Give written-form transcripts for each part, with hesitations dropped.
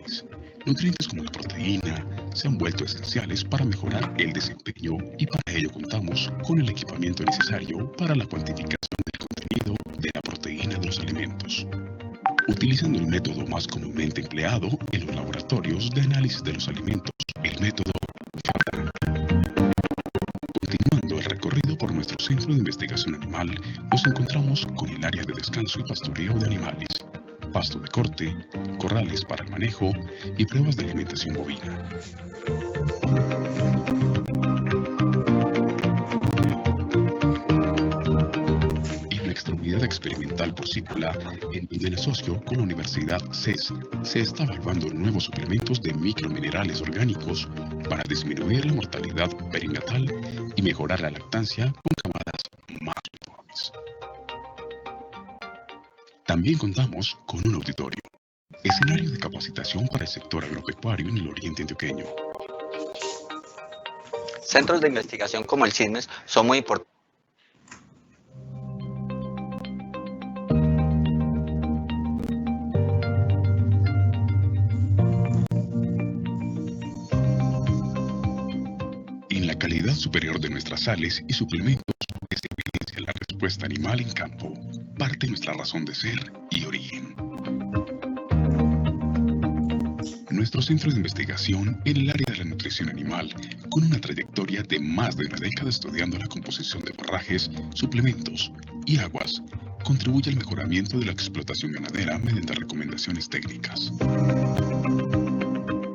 animales. Nutrientes como la proteína se han vuelto esenciales para mejorar el desempeño y para ello contamos con el equipamiento necesario para la cuantificación del contenido de la proteína de los alimentos. Utilizando el método más comúnmente empleado en los laboratorios de análisis de los alimentos, el método Galdan. Continuando el recorrido por nuestro centro de investigación animal, nos encontramos con el área de descanso y pastoreo de animales, pasto de corte, corrales para el manejo y pruebas de alimentación bovina. En nuestra unidad experimental porcícola, en donde en asocio con la Universidad CES, se está evaluando nuevos suplementos de microminerales orgánicos para disminuir la mortalidad perinatal y mejorar la lactancia con camadas más uniformes. También contamos con un auditorio, escenario de capacitación para el sector agropecuario en el oriente antioqueño. Centros de investigación como el CISMES son muy importantes. En la calidad superior de nuestras sales y suplementos que se evidencia la respuesta animal en campo, parte nuestra razón de ser y origen. Nuestro centro de investigación en el área de la nutrición animal, con una trayectoria de más de una década estudiando la composición de forrajes, suplementos y aguas, contribuye al mejoramiento de la explotación ganadera mediante recomendaciones técnicas.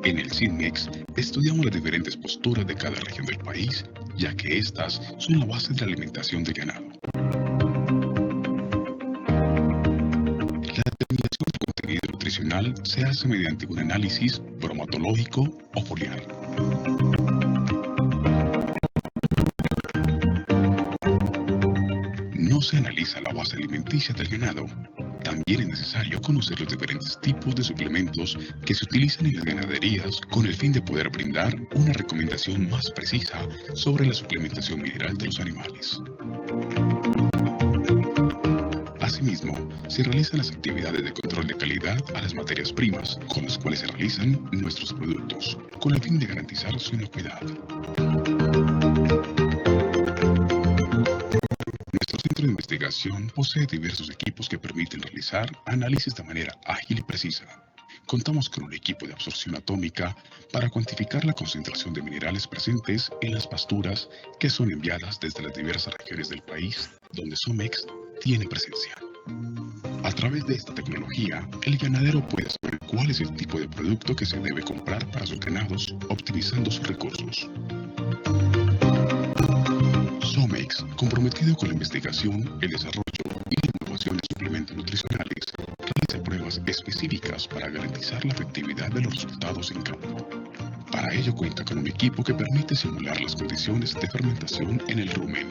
En el CINMEX estudiamos las diferentes posturas de cada región del país, ya que estas son la base de la alimentación del ganado. La determinación del contenido nutricional se hace mediante un análisis bromatológico o foliar. No se analiza la base alimenticia del ganado. También es necesario conocer los diferentes tipos de suplementos que se utilizan en las ganaderías con el fin de poder brindar una recomendación más precisa sobre la suplementación mineral de los animales. Asimismo, se realizan las actividades de control de calidad a las materias primas con las cuales se realizan nuestros productos, con el fin de garantizar su inocuidad. Nuestro centro de investigación posee diversos equipos que permiten realizar análisis de manera ágil y precisa. Contamos con un equipo de absorción atómica para cuantificar la concentración de minerales presentes en las pasturas que son enviadas desde las diversas regiones del país donde SOMEX tiene presencia. A través de esta tecnología, el ganadero puede saber cuál es el tipo de producto que se debe comprar para sus ganados, optimizando sus recursos. SOMEX, comprometido con la investigación, el desarrollo y la innovación de suplementos nutricionales, realiza pruebas específicas para garantizar la efectividad de los resultados en campo. Para ello cuenta con un equipo que permite simular las condiciones de fermentación en el rumen,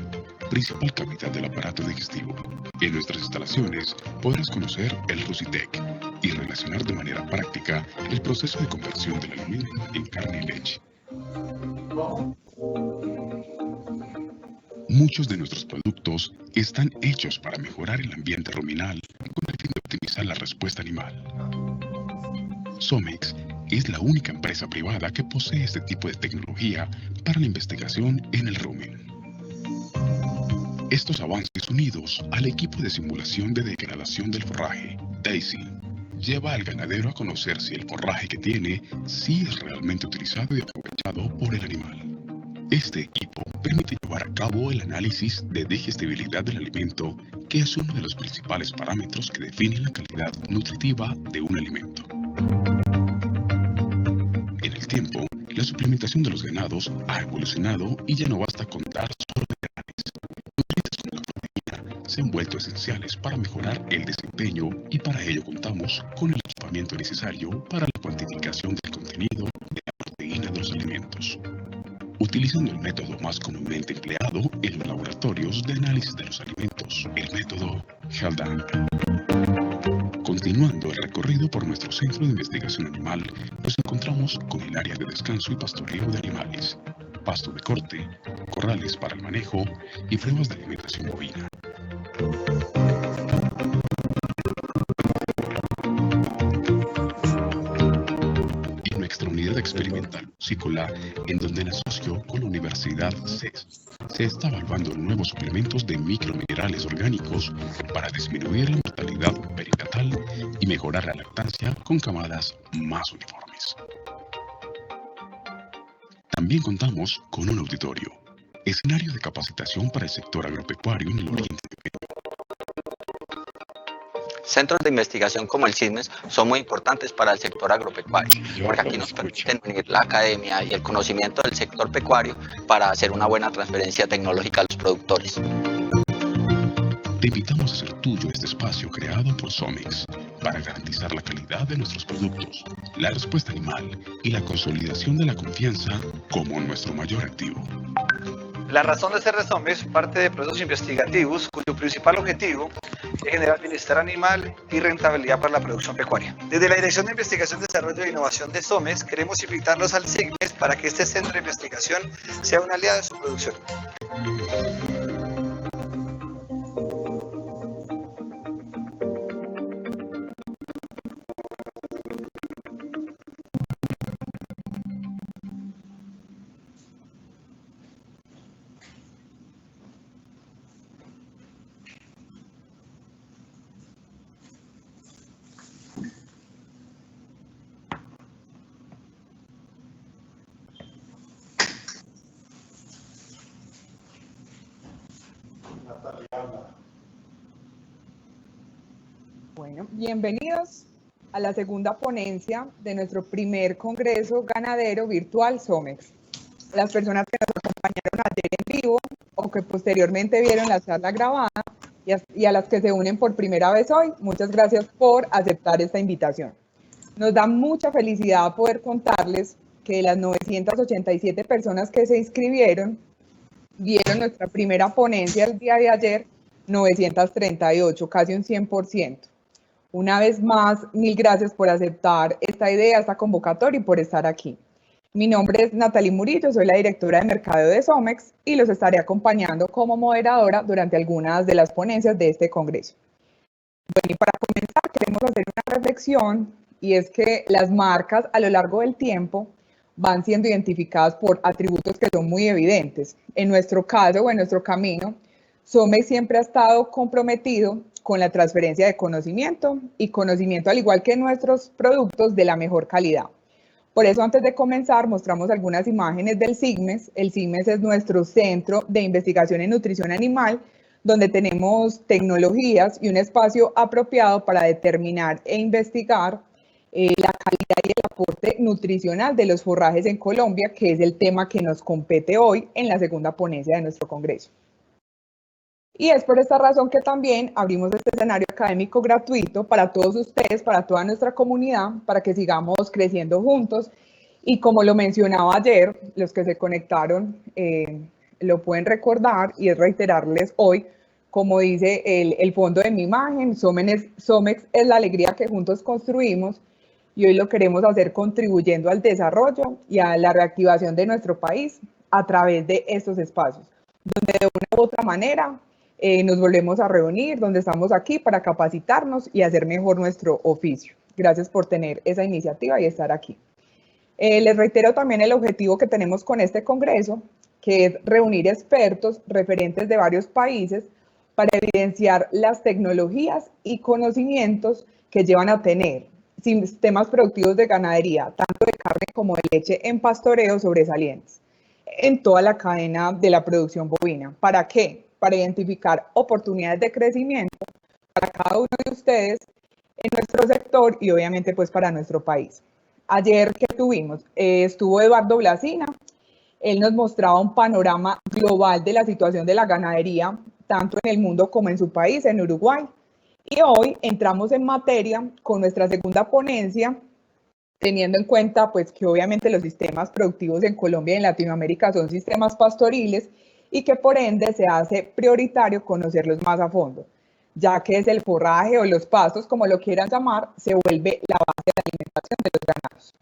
principal cavidad del aparato digestivo. En nuestras instalaciones podrás conocer el Rusitec y relacionar de manera práctica el proceso de conversión del alimento en carne y leche. Muchos de nuestros productos están hechos para mejorar el ambiente ruminal con el fin de optimizar la respuesta animal. SOMEX es la única empresa privada que posee este tipo de tecnología para la investigación en el rumen. Estos avances unidos al equipo de simulación de degradación del forraje, DAISY, lleva al ganadero a conocer si el forraje que tiene sí es realmente utilizado y aprovechado por el animal. Este equipo permite llevar a cabo el análisis de digestibilidad del alimento, que es uno de los principales parámetros que definen la calidad nutritiva de un alimento. En el tiempo, la suplementación de los ganados ha evolucionado y ya no basta con dar solo minerales. Nutrientes como la proteína se han vuelto esenciales para mejorar el desempeño y para ello contamos con el equipamiento necesario para la cuantificación del contenido de la proteína de los alimentos. Utilizando el método más comúnmente empleado en los laboratorios de análisis de los alimentos, el método Galdan. Continuando el recorrido por nuestro centro de investigación animal, nos encontramos con el área de descanso y pastoreo de animales, pasto de corte, corrales para el manejo y pruebas de alimentación bovina. nuestra unidad experimental Psicola, en donde la asoció con la Universidad CES, se está evaluando nuevos suplementos de microminerales orgánicos para disminuir la mortalidad perinatal y mejorar la lactancia con camadas más uniformes. También contamos con un auditorio, escenario de capacitación para el sector agropecuario en el oriente. Centros de investigación como el CISMES son muy importantes para el sector agropecuario, porque aquí nos permiten unir la academia y el conocimiento del sector pecuario para hacer una buena transferencia tecnológica a los productores. Te invitamos a hacer tuyo este espacio creado por SOMEX para garantizar la calidad de nuestros productos, la respuesta animal y la consolidación de la confianza como nuestro mayor activo. La razón de ser de SOMEX parte de procesos investigativos cuyo principal objetivo es generar bienestar animal y rentabilidad para la producción pecuaria. Desde la Dirección de Investigación, Desarrollo e Innovación de SOMEX queremos invitarlos al CIGMES para que este centro de investigación sea un aliado de su producción. Bueno, bienvenidos a la segunda ponencia de nuestro primer Congreso Ganadero Virtual SOMEX. Las personas que nos acompañaron ayer en vivo o que posteriormente vieron la charla grabada y a las que se unen por primera vez hoy, muchas gracias por aceptar esta invitación. Nos da mucha felicidad poder contarles que de las 987 personas que se inscribieron, vieron nuestra primera ponencia el día de ayer, 938, casi un 100%. Una vez más, mil gracias por aceptar esta idea, esta convocatoria y por estar aquí. Mi nombre es Natalie Murillo, soy la directora de mercado de SOMEX y los estaré acompañando como moderadora durante algunas de las ponencias de este congreso. Bueno, y para comenzar queremos hacer una reflexión y es que las marcas a lo largo del tiempo van siendo identificadas por atributos que son muy evidentes. En nuestro caso o en nuestro camino, SOMEX siempre ha estado comprometido con la transferencia de conocimiento y conocimiento al igual que nuestros productos de la mejor calidad. Por eso antes de comenzar mostramos algunas imágenes del CIGMES. El CIGMES es nuestro centro de investigación en nutrición animal donde tenemos tecnologías y un espacio apropiado para determinar e investigar la calidad y el aporte nutricional de los forrajes en Colombia, que es el tema que nos compete hoy en la segunda ponencia de nuestro congreso. Y es por esta razón que también abrimos este escenario académico gratuito para todos ustedes, para toda nuestra comunidad, para que sigamos creciendo juntos. Y como lo mencionaba ayer, los que se conectaron lo pueden recordar y es reiterarles hoy, como dice el fondo de mi imagen, SOMEX es la alegría que juntos construimos y hoy lo queremos hacer contribuyendo al desarrollo y a la reactivación de nuestro país a través de estos espacios, donde de una u otra manera nos volvemos a reunir, donde estamos aquí para capacitarnos y hacer mejor nuestro oficio. Gracias por tener esa iniciativa y estar aquí. Les reitero también el objetivo que tenemos con este congreso, que es reunir expertos referentes de varios países para evidenciar las tecnologías y conocimientos que llevan a tener sistemas productivos de ganadería, tanto de carne como de leche en pastoreo sobresalientes, en toda la cadena de la producción bovina. ¿Para qué? Para identificar oportunidades de crecimiento para cada uno de ustedes en nuestro sector y obviamente pues para nuestro país. Ayer que tuvimos, estuvo Eduardo Blasina, él nos mostraba un panorama global de la situación de la ganadería, tanto en el mundo como en su país, en Uruguay. Y hoy entramos en materia con nuestra segunda ponencia, teniendo en cuenta pues que obviamente los sistemas productivos en Colombia y en Latinoamérica son sistemas pastoriles y que por ende se hace prioritario conocerlos más a fondo, ya que es el forraje o los pastos, como lo quieran llamar, se vuelve la base de la alimentación de los ganados.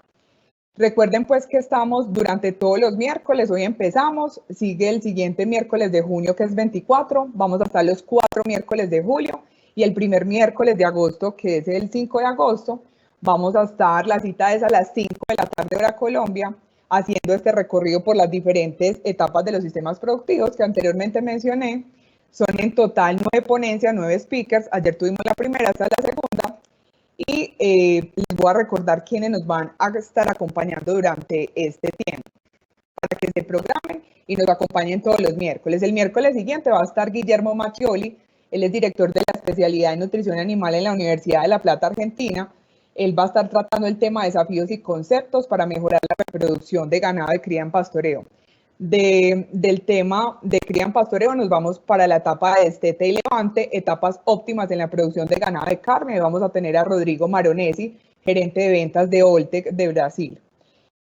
Recuerden pues que estamos durante todos los miércoles, hoy empezamos, sigue el siguiente miércoles de junio que es 24, vamos a estar los 4 miércoles de julio y el primer miércoles de agosto que es el 5 de agosto, vamos a estar, la cita es a las 5 de la tarde hora Colombia, haciendo este recorrido por las diferentes etapas de los sistemas productivos que anteriormente mencioné. Son en total 9 ponencias, 9 speakers. Ayer tuvimos la primera, esta es la segunda. Y les voy a recordar quiénes nos van a estar acompañando durante este tiempo, para que se programen y nos acompañen todos los miércoles. El miércoles siguiente va a estar Guillermo Macchioli, él es director de la especialidad en nutrición animal en la Universidad de La Plata, Argentina. Él va a estar tratando el tema de desafíos y conceptos para mejorar la reproducción de ganado de cría en pastoreo. Del tema de cría en pastoreo nos vamos para la etapa de destete y levante, etapas óptimas en la producción de ganado de carne. Vamos a tener a Rodrigo Maronesi, gerente de ventas de Oltec de Brasil.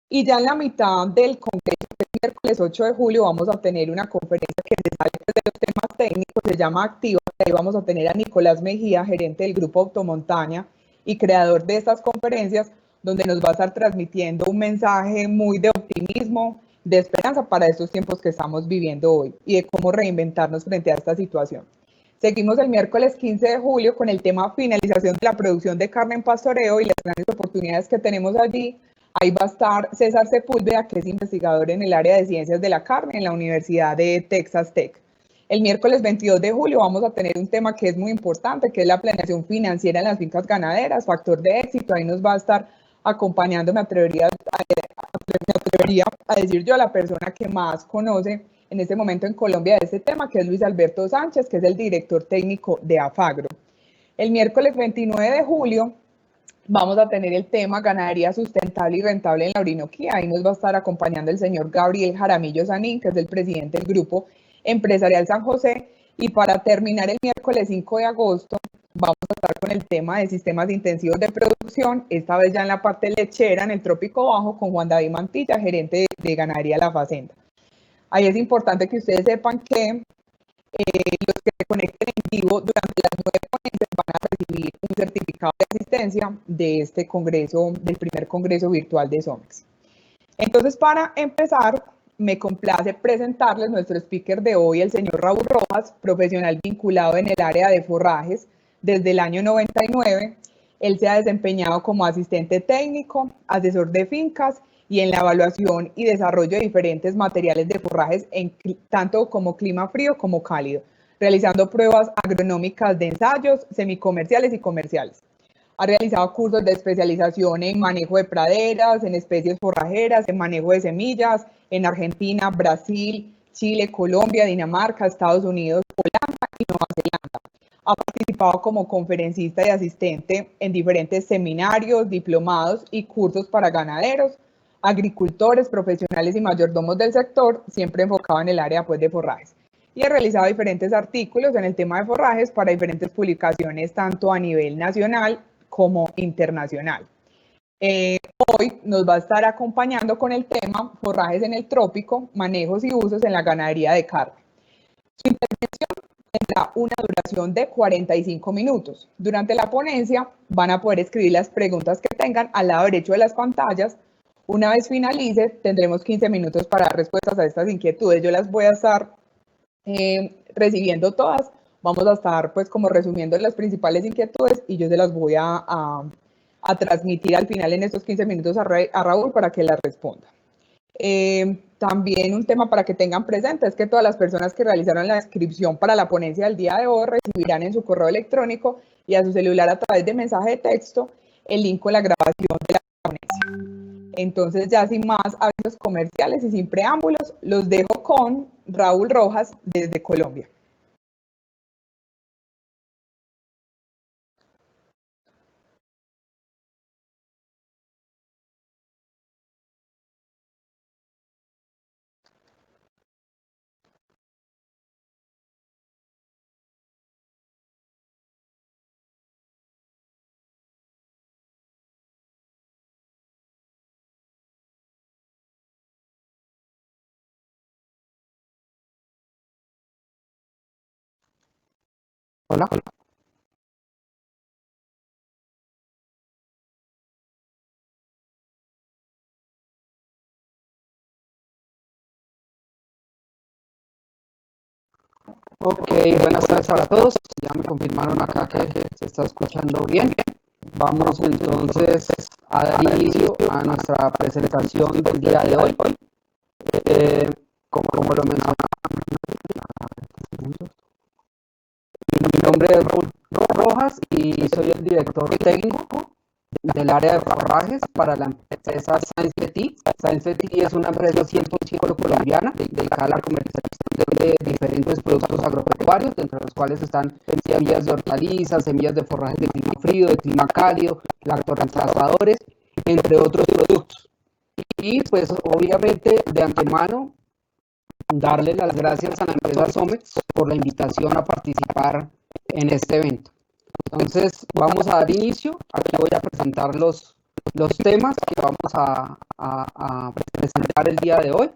Y ya en la mitad del congreso, el miércoles 8 de julio, vamos a tener una conferencia que se sale de los temas técnicos, se llama Activa. Ahí vamos a tener a Nicolás Mejía, gerente del Grupo Automontaña y creador de estas conferencias, donde nos va a estar transmitiendo un mensaje muy de optimismo, de esperanza para estos tiempos que estamos viviendo hoy y de cómo reinventarnos frente a esta situación. Seguimos el miércoles 15 de julio con el tema finalización de la producción de carne en pastoreo y las grandes oportunidades que tenemos allí. Ahí va a estar César Sepúlveda, que es investigador en el área de ciencias de la carne en la Universidad de Texas Tech. El miércoles 22 de julio vamos a tener un tema que es muy importante, que es la planeación financiera en las fincas ganaderas, factor de éxito. Ahí nos va a estar acompañando, me atrevería a decir yo, la persona que más conoce en este momento en Colombia de este tema, que es Luis Alberto Sánchez, que es el director técnico de Afagro. El miércoles 29 de julio vamos a tener el tema ganadería sustentable y rentable en la Orinoquía. Ahí nos va a estar acompañando el señor Gabriel Jaramillo Sanín, que es el presidente del Grupo Empresarial San José. Y para terminar el miércoles 5 de agosto, vamos a estar con el tema de sistemas intensivos de producción, esta vez ya en la parte lechera, en el Trópico Bajo, con Juan David Mantilla, gerente de Ganadería La Facenda. Ahí es importante que ustedes sepan que los que se conecten en vivo durante las 9 ponencias van a recibir un certificado de asistencia de este congreso, del primer congreso virtual de SOMEX. Entonces, para empezar, me complace presentarles nuestro speaker de hoy, el señor Raúl Rojas, profesional vinculado en el área de forrajes desde el año 99. Él se ha desempeñado como asistente técnico, asesor de fincas y en la evaluación y desarrollo de diferentes materiales de forrajes en tanto como clima frío como cálido, realizando pruebas agronómicas de ensayos semicomerciales y comerciales. Ha realizado cursos de especialización en manejo de praderas, en especies forrajeras, en manejo de semillas, en Argentina, Brasil, Chile, Colombia, Dinamarca, Estados Unidos, Holanda y Nueva Zelanda. Ha participado como conferencista y asistente en diferentes seminarios, diplomados y cursos para ganaderos, agricultores, profesionales y mayordomos del sector, siempre enfocado en el área pues, de forrajes. Y ha realizado diferentes artículos en el tema de forrajes para diferentes publicaciones, tanto a nivel nacional como internacional. Hoy nos va a estar acompañando con el tema forrajes en el trópico, manejos y usos en la ganadería de carne. Su intervención tendrá una duración de 45 minutos. Durante la ponencia van a poder escribir las preguntas que tengan al lado derecho de las pantallas. Una vez finalice, tendremos 15 minutos para dar respuestas a estas inquietudes. Yo las voy a estar recibiendo todas. Vamos a estar pues como resumiendo las principales inquietudes y yo se las voy a transmitir al final en estos 15 minutos a Raúl para que las responda. También un tema para que tengan presente es que todas las personas que realizaron la inscripción para la ponencia del día de hoy recibirán en su correo electrónico y a su celular a través de mensaje de texto el link con la grabación de la ponencia. Entonces ya sin más avisos comerciales y sin preámbulos, los dejo con Raúl Rojas desde Colombia. Hola. Ok, buenas tardes para todos. Ya me confirmaron acá que se está escuchando bien. Vamos entonces a dar inicio a nuestra presentación del día de hoy. Como lo mencionaba, mi nombre es Raúl Rojas y soy el director técnico del área de forrajes para la empresa SciencePetit. SciencePetit es una empresa 100% colombiana dedicada a la comercialización de diferentes productos agropecuarios, entre los cuales están semillas de hortalizas, semillas de forrajes de clima frío, de clima cálido, lactoreemplazadores, entre otros productos. Y pues obviamente de antemano darle las gracias a la empresa Somex por la invitación a participar en este evento. Entonces vamos a dar inicio. Aquí voy a presentar los temas que vamos a presentar el día de hoy.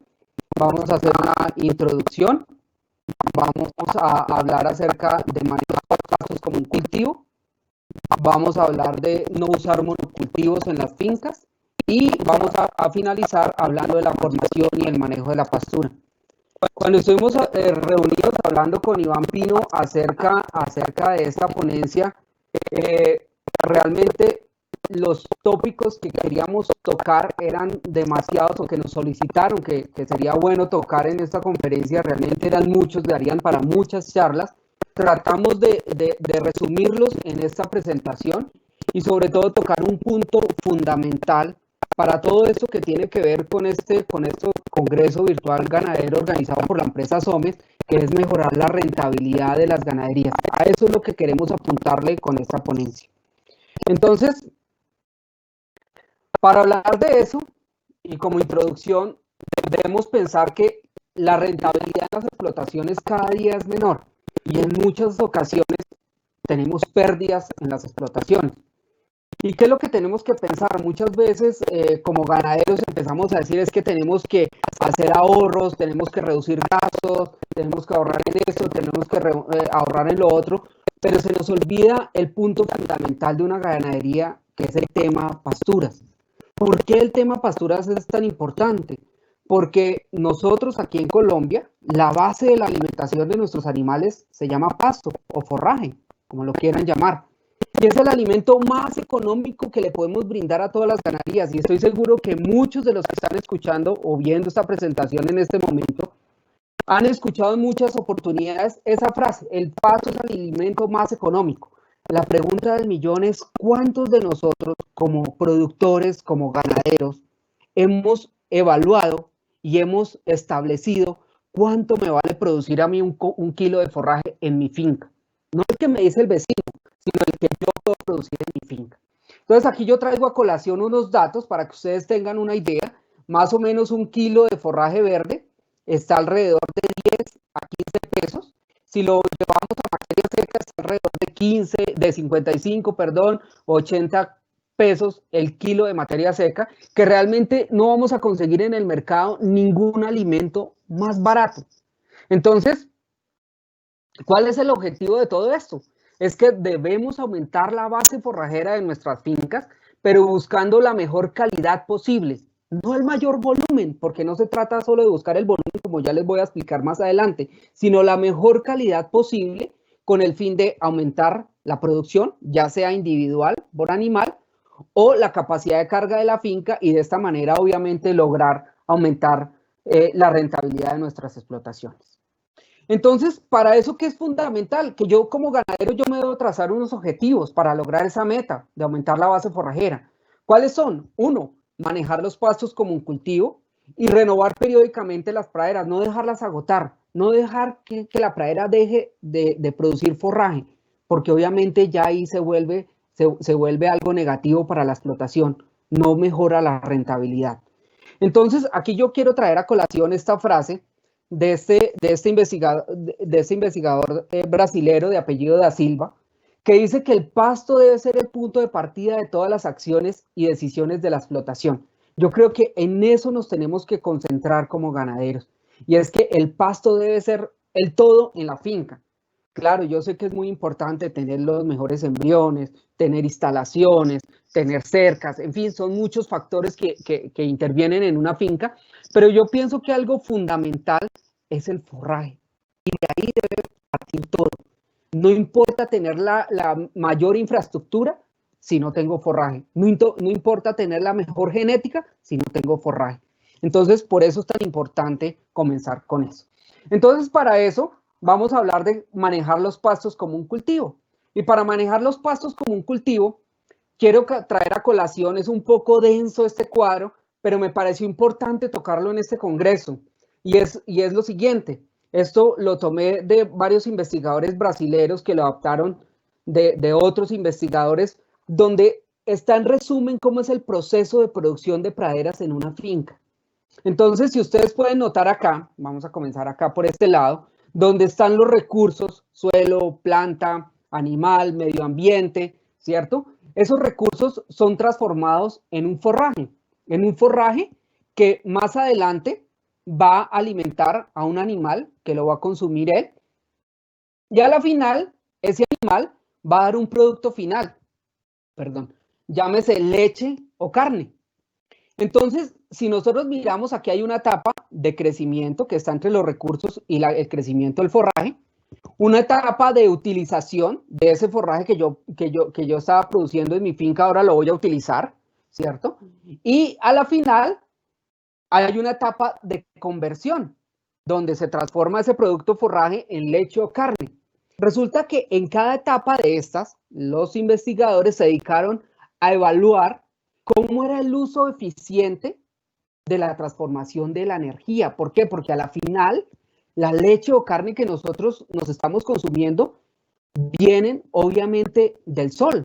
Vamos a hacer una introducción. Vamos a hablar acerca de manejo de pastos como un cultivo. Vamos a hablar de no usar monocultivos en las fincas. Y vamos a finalizar hablando de la formación y el manejo de la pastura. Cuando estuvimos reunidos hablando con Iván Pino acerca de esta ponencia, realmente los tópicos que queríamos tocar eran demasiados, o que nos solicitaron que sería bueno tocar en esta conferencia, realmente eran muchos, darían para muchas charlas. Tratamos de resumirlos en esta presentación y sobre todo tocar un punto fundamental para todo esto que tiene que ver con este Congreso Virtual Ganadero organizado por la empresa Somex, que es mejorar la rentabilidad de las ganaderías. A eso es lo que queremos apuntarle con esta ponencia. Entonces, para hablar de eso, y como introducción, debemos pensar que la rentabilidad de las explotaciones cada día es menor, y en muchas ocasiones tenemos pérdidas en las explotaciones. ¿Y qué es lo que tenemos que pensar? Muchas veces como ganaderos empezamos a decir es que tenemos que hacer ahorros, tenemos que reducir gastos, tenemos que ahorrar en esto, tenemos que ahorrar en lo otro, pero se nos olvida el punto fundamental de una ganadería, que es el tema pasturas. ¿Por qué el tema pasturas es tan importante? Porque nosotros aquí en Colombia, la base de la alimentación de nuestros animales se llama pasto o forraje, como lo quieran llamar. Y es el alimento más económico que le podemos brindar a todas las ganaderías. Y estoy seguro que muchos de los que están escuchando o viendo esta presentación en este momento han escuchado en muchas oportunidades esa frase: el pasto es el alimento más económico. La pregunta del millón es: ¿cuántos de nosotros como productores, como ganaderos, hemos evaluado y hemos establecido cuánto me vale producir a mí un kilo de forraje en mi finca? No el que me dice el vecino, sino el que yo puedo producir en mi finca. Entonces aquí yo traigo a colación unos datos para que ustedes tengan una idea. Más o menos un kilo de forraje verde está alrededor de 10 a 15 pesos. Si lo llevamos a materia seca, está alrededor de 55, 80 pesos el kilo de materia seca, que realmente no vamos a conseguir en el mercado ningún alimento más barato. Entonces, ¿cuál es el objetivo de todo esto? Es que debemos aumentar la base forrajera de nuestras fincas, pero buscando la mejor calidad posible, no el mayor volumen, porque no se trata solo de buscar el volumen, como ya les voy a explicar más adelante, sino la mejor calidad posible con el fin de aumentar la producción, ya sea individual por animal o la capacidad de carga de la finca, y de esta manera obviamente lograr aumentar la rentabilidad de nuestras explotaciones. Entonces, para eso, ¿qué es fundamental? Que yo como ganadero yo me debo trazar unos objetivos para lograr esa meta de aumentar la base forrajera. ¿Cuáles son? 1, manejar los pastos como un cultivo y renovar periódicamente las praderas, no dejarlas agotar, no dejar que la pradera deje de producir forraje, porque obviamente ya ahí se vuelve algo negativo para la explotación, no mejora la rentabilidad. Entonces, aquí yo quiero traer a colación esta frase de este investigador brasilero de apellido Da Silva, que dice que el pasto debe ser el punto de partida de todas las acciones y decisiones de la explotación. Yo creo que en eso nos tenemos que concentrar como ganaderos, y es que el pasto debe ser el todo en la finca. Claro, yo sé que es muy importante tener los mejores embriones, tener instalaciones, tener cercas, en fin, son muchos factores que intervienen en una finca, pero yo pienso que algo fundamental es el forraje, y de ahí debe partir todo. No importa tener la mayor infraestructura si no tengo forraje. No importa tener la mejor genética si no tengo forraje. Entonces, por eso es tan importante comenzar con eso. Entonces, para eso, vamos a hablar de manejar los pastos como un cultivo. Y para manejar los pastos como un cultivo, quiero traer a colación, es un poco denso este cuadro, pero me pareció importante tocarlo en este congreso. Y es lo siguiente, esto lo tomé de varios investigadores brasileños que lo adaptaron de otros investigadores, donde está en resumen cómo es el proceso de producción de praderas en una finca. Entonces, si ustedes pueden notar acá, vamos a comenzar acá por este lado, donde están los recursos, suelo, planta, animal, medio ambiente, ¿cierto? Esos recursos son transformados en un forraje que más adelante va a alimentar a un animal que lo va a consumir él. Y a la final, ese animal va a dar un producto final, llámese leche o carne. Entonces, si nosotros miramos, aquí hay una etapa de crecimiento que está entre los recursos y el crecimiento del forraje, una etapa de utilización de ese forraje que yo estaba produciendo en mi finca, ahora lo voy a utilizar, ¿cierto? Y a la final hay una etapa de conversión, donde se transforma ese producto forraje en leche o carne. Resulta que en cada etapa de estas, los investigadores se dedicaron a evaluar cómo era el uso eficiente de la transformación de la energía. ¿Por qué? Porque a la final, la leche o carne que nosotros nos estamos consumiendo vienen obviamente del sol.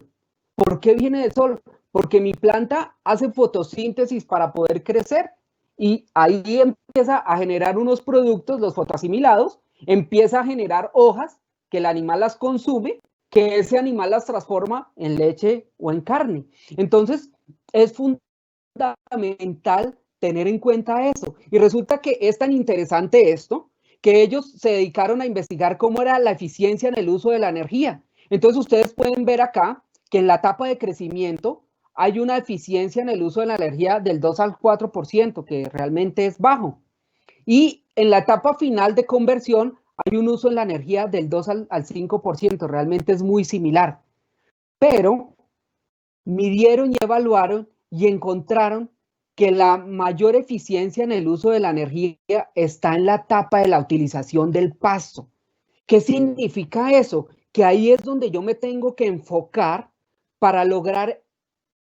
¿Por qué viene del sol? Porque mi planta hace fotosíntesis para poder crecer y ahí empieza a generar unos productos, los fotoasimilados, empieza a generar hojas que el animal las consume, que ese animal las transforma en leche o en carne. Entonces, es fundamental tener en cuenta eso. Y resulta que es tan interesante esto que ellos se dedicaron a investigar cómo era la eficiencia en el uso de la energía. Entonces ustedes pueden ver acá que en la etapa de crecimiento hay una eficiencia en el uso de la energía del 2 al 4%, que realmente es bajo. Y en la etapa final de conversión hay un uso en la energía del 2 al 5%, realmente es muy similar. Pero midieron y evaluaron y encontraron que la mayor eficiencia en el uso de la energía está en la etapa de la utilización del pasto. ¿Qué significa eso? Que ahí es donde yo me tengo que enfocar para lograr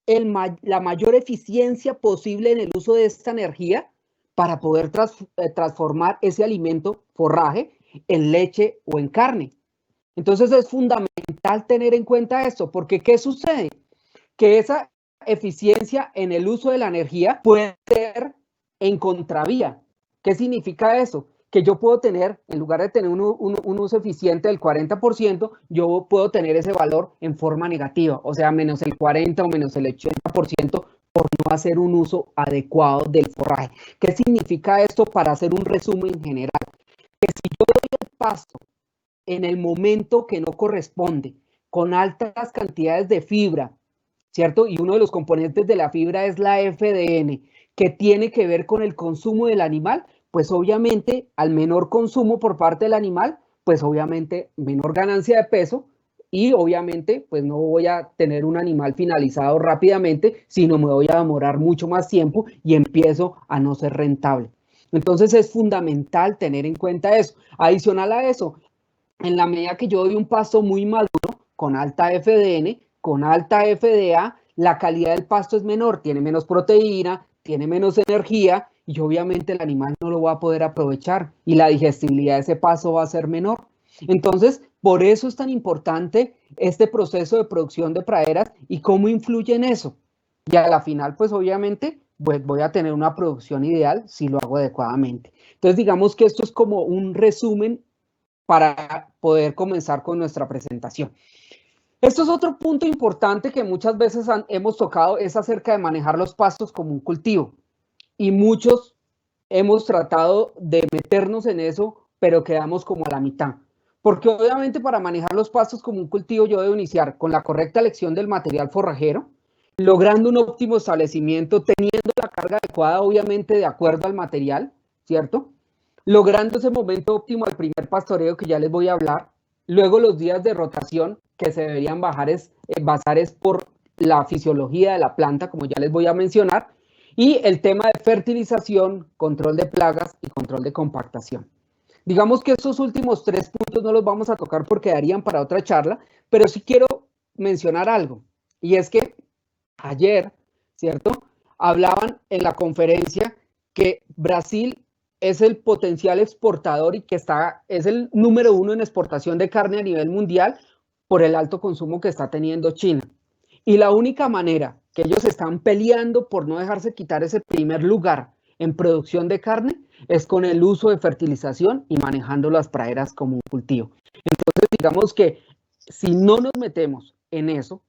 la mayor eficiencia posible en el uso de esta energía para poder transformar ese alimento, forraje, en leche o en carne. Entonces es fundamental tener en cuenta esto, porque ¿qué sucede? Que esa eficiencia en el uso de la energía puede ser en contravía. ¿Qué significa eso? Que yo puedo tener, en lugar de tener un uso eficiente del 40%, yo puedo tener ese valor en forma negativa, o sea, menos el 40 o menos el 80% por no hacer un uso adecuado del forraje. ¿Qué significa esto para hacer un resumen general? Que si yo doy el pasto en el momento que no corresponde, con altas cantidades de fibra, ¿cierto? Y uno de los componentes de la fibra es la FDN, que tiene que ver con el consumo del animal, pues obviamente al menor consumo por parte del animal, pues obviamente menor ganancia de peso y obviamente pues no voy a tener un animal finalizado rápidamente, sino me voy a demorar mucho más tiempo y empiezo a no ser rentable. Entonces es fundamental tener en cuenta eso. Adicional a eso, en la medida que yo doy un pasto muy maduro, con alta FDN, con alta FDA, la calidad del pasto es menor, tiene menos proteína, tiene menos energía y obviamente el animal no lo va a poder aprovechar y la digestibilidad de ese pasto va a ser menor. Entonces, por eso es tan importante este proceso de producción de praderas y cómo influye en eso. Y a la final, pues obviamente, pues voy a tener una producción ideal si lo hago adecuadamente. Entonces, digamos que esto es como un resumen para poder comenzar con nuestra presentación. Esto es otro punto importante que muchas veces hemos tocado, es acerca de manejar los pastos como un cultivo. Y muchos hemos tratado de meternos en eso, pero quedamos como a la mitad. Porque obviamente para manejar los pastos como un cultivo yo debo iniciar con la correcta elección del material forrajero, logrando un óptimo establecimiento, teniendo la carga adecuada obviamente de acuerdo al material, ¿cierto? Logrando ese momento óptimo al primer pastoreo que ya les voy a hablar. Luego los días de rotación que se deberían basar es por la fisiología de la planta, como ya les voy a mencionar, y el tema de fertilización, control de plagas y control de compactación. Digamos que estos últimos 3 puntos no los vamos a tocar porque darían para otra charla, pero sí quiero mencionar algo, y es que ayer, ¿cierto?, hablaban en la conferencia que Brasil es el potencial exportador y que es el número 1 en exportación de carne a nivel mundial por el alto consumo que está teniendo China. Y la única manera que ellos están peleando por no dejarse quitar ese primer lugar en producción de carne es con el uso de fertilización y manejando las praderas como un cultivo. Entonces, digamos que si no nos metemos en eso,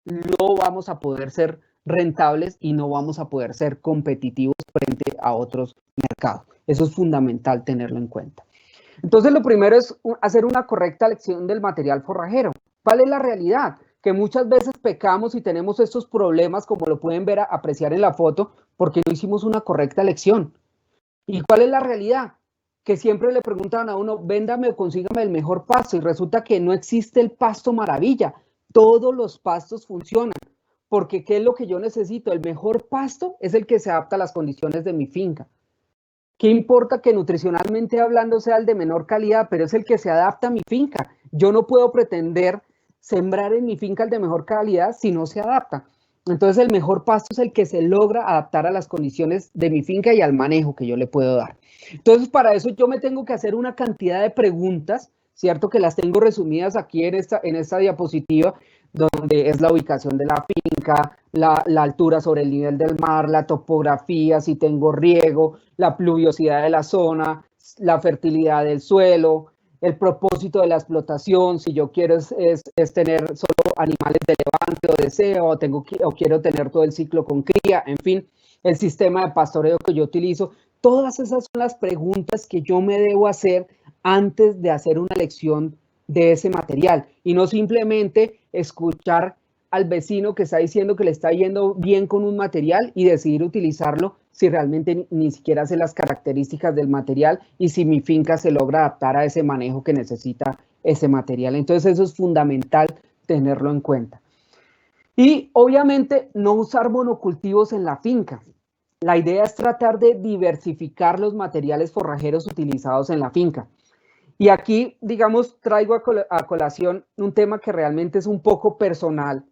no vamos a poder ser rentables y no vamos a poder ser competitivos frente a otros mercados. Eso es fundamental tenerlo en cuenta. Entonces, lo primero es hacer una correcta elección del material forrajero. ¿Cuál es la realidad? Que muchas veces pecamos y tenemos estos problemas, como lo pueden ver, apreciar en la foto, porque no hicimos una correcta elección. ¿Y cuál es la realidad? Que siempre le preguntan a uno, véndame o consígame el mejor pasto, y resulta que no existe el pasto maravilla. Todos los pastos funcionan, porque ¿qué es lo que yo necesito? El mejor pasto es el que se adapta a las condiciones de mi finca. ¿Qué importa que nutricionalmente hablando sea el de menor calidad, pero es el que se adapta a mi finca? Yo no puedo pretender sembrar en mi finca el de mejor calidad si no se adapta. Entonces el mejor pasto es el que se logra adaptar a las condiciones de mi finca y al manejo que yo le puedo dar. Entonces para eso yo me tengo que hacer una cantidad de preguntas, ¿cierto? Que las tengo resumidas aquí en esta diapositiva, donde es la ubicación de la finca, la altura sobre el nivel del mar, la topografía, si tengo riego, la pluviosidad de la zona, la fertilidad del suelo, el propósito de la explotación, si yo quiero es tener solo animales de levante o de ceba, o quiero tener todo el ciclo con cría, en fin, el sistema de pastoreo que yo utilizo. Todas esas son las preguntas que yo me debo hacer antes de hacer una elección de ese material y no simplemente escuchar al vecino que está diciendo que le está yendo bien con un material y decidir utilizarlo si realmente ni siquiera sé las características del material y si mi finca se logra adaptar a ese manejo que necesita ese material. Entonces eso es fundamental tenerlo en cuenta. Y obviamente no usar monocultivos en la finca. La idea es tratar de diversificar los materiales forrajeros utilizados en la finca. Y aquí, digamos, traigo a colación un tema que realmente es un poco personal,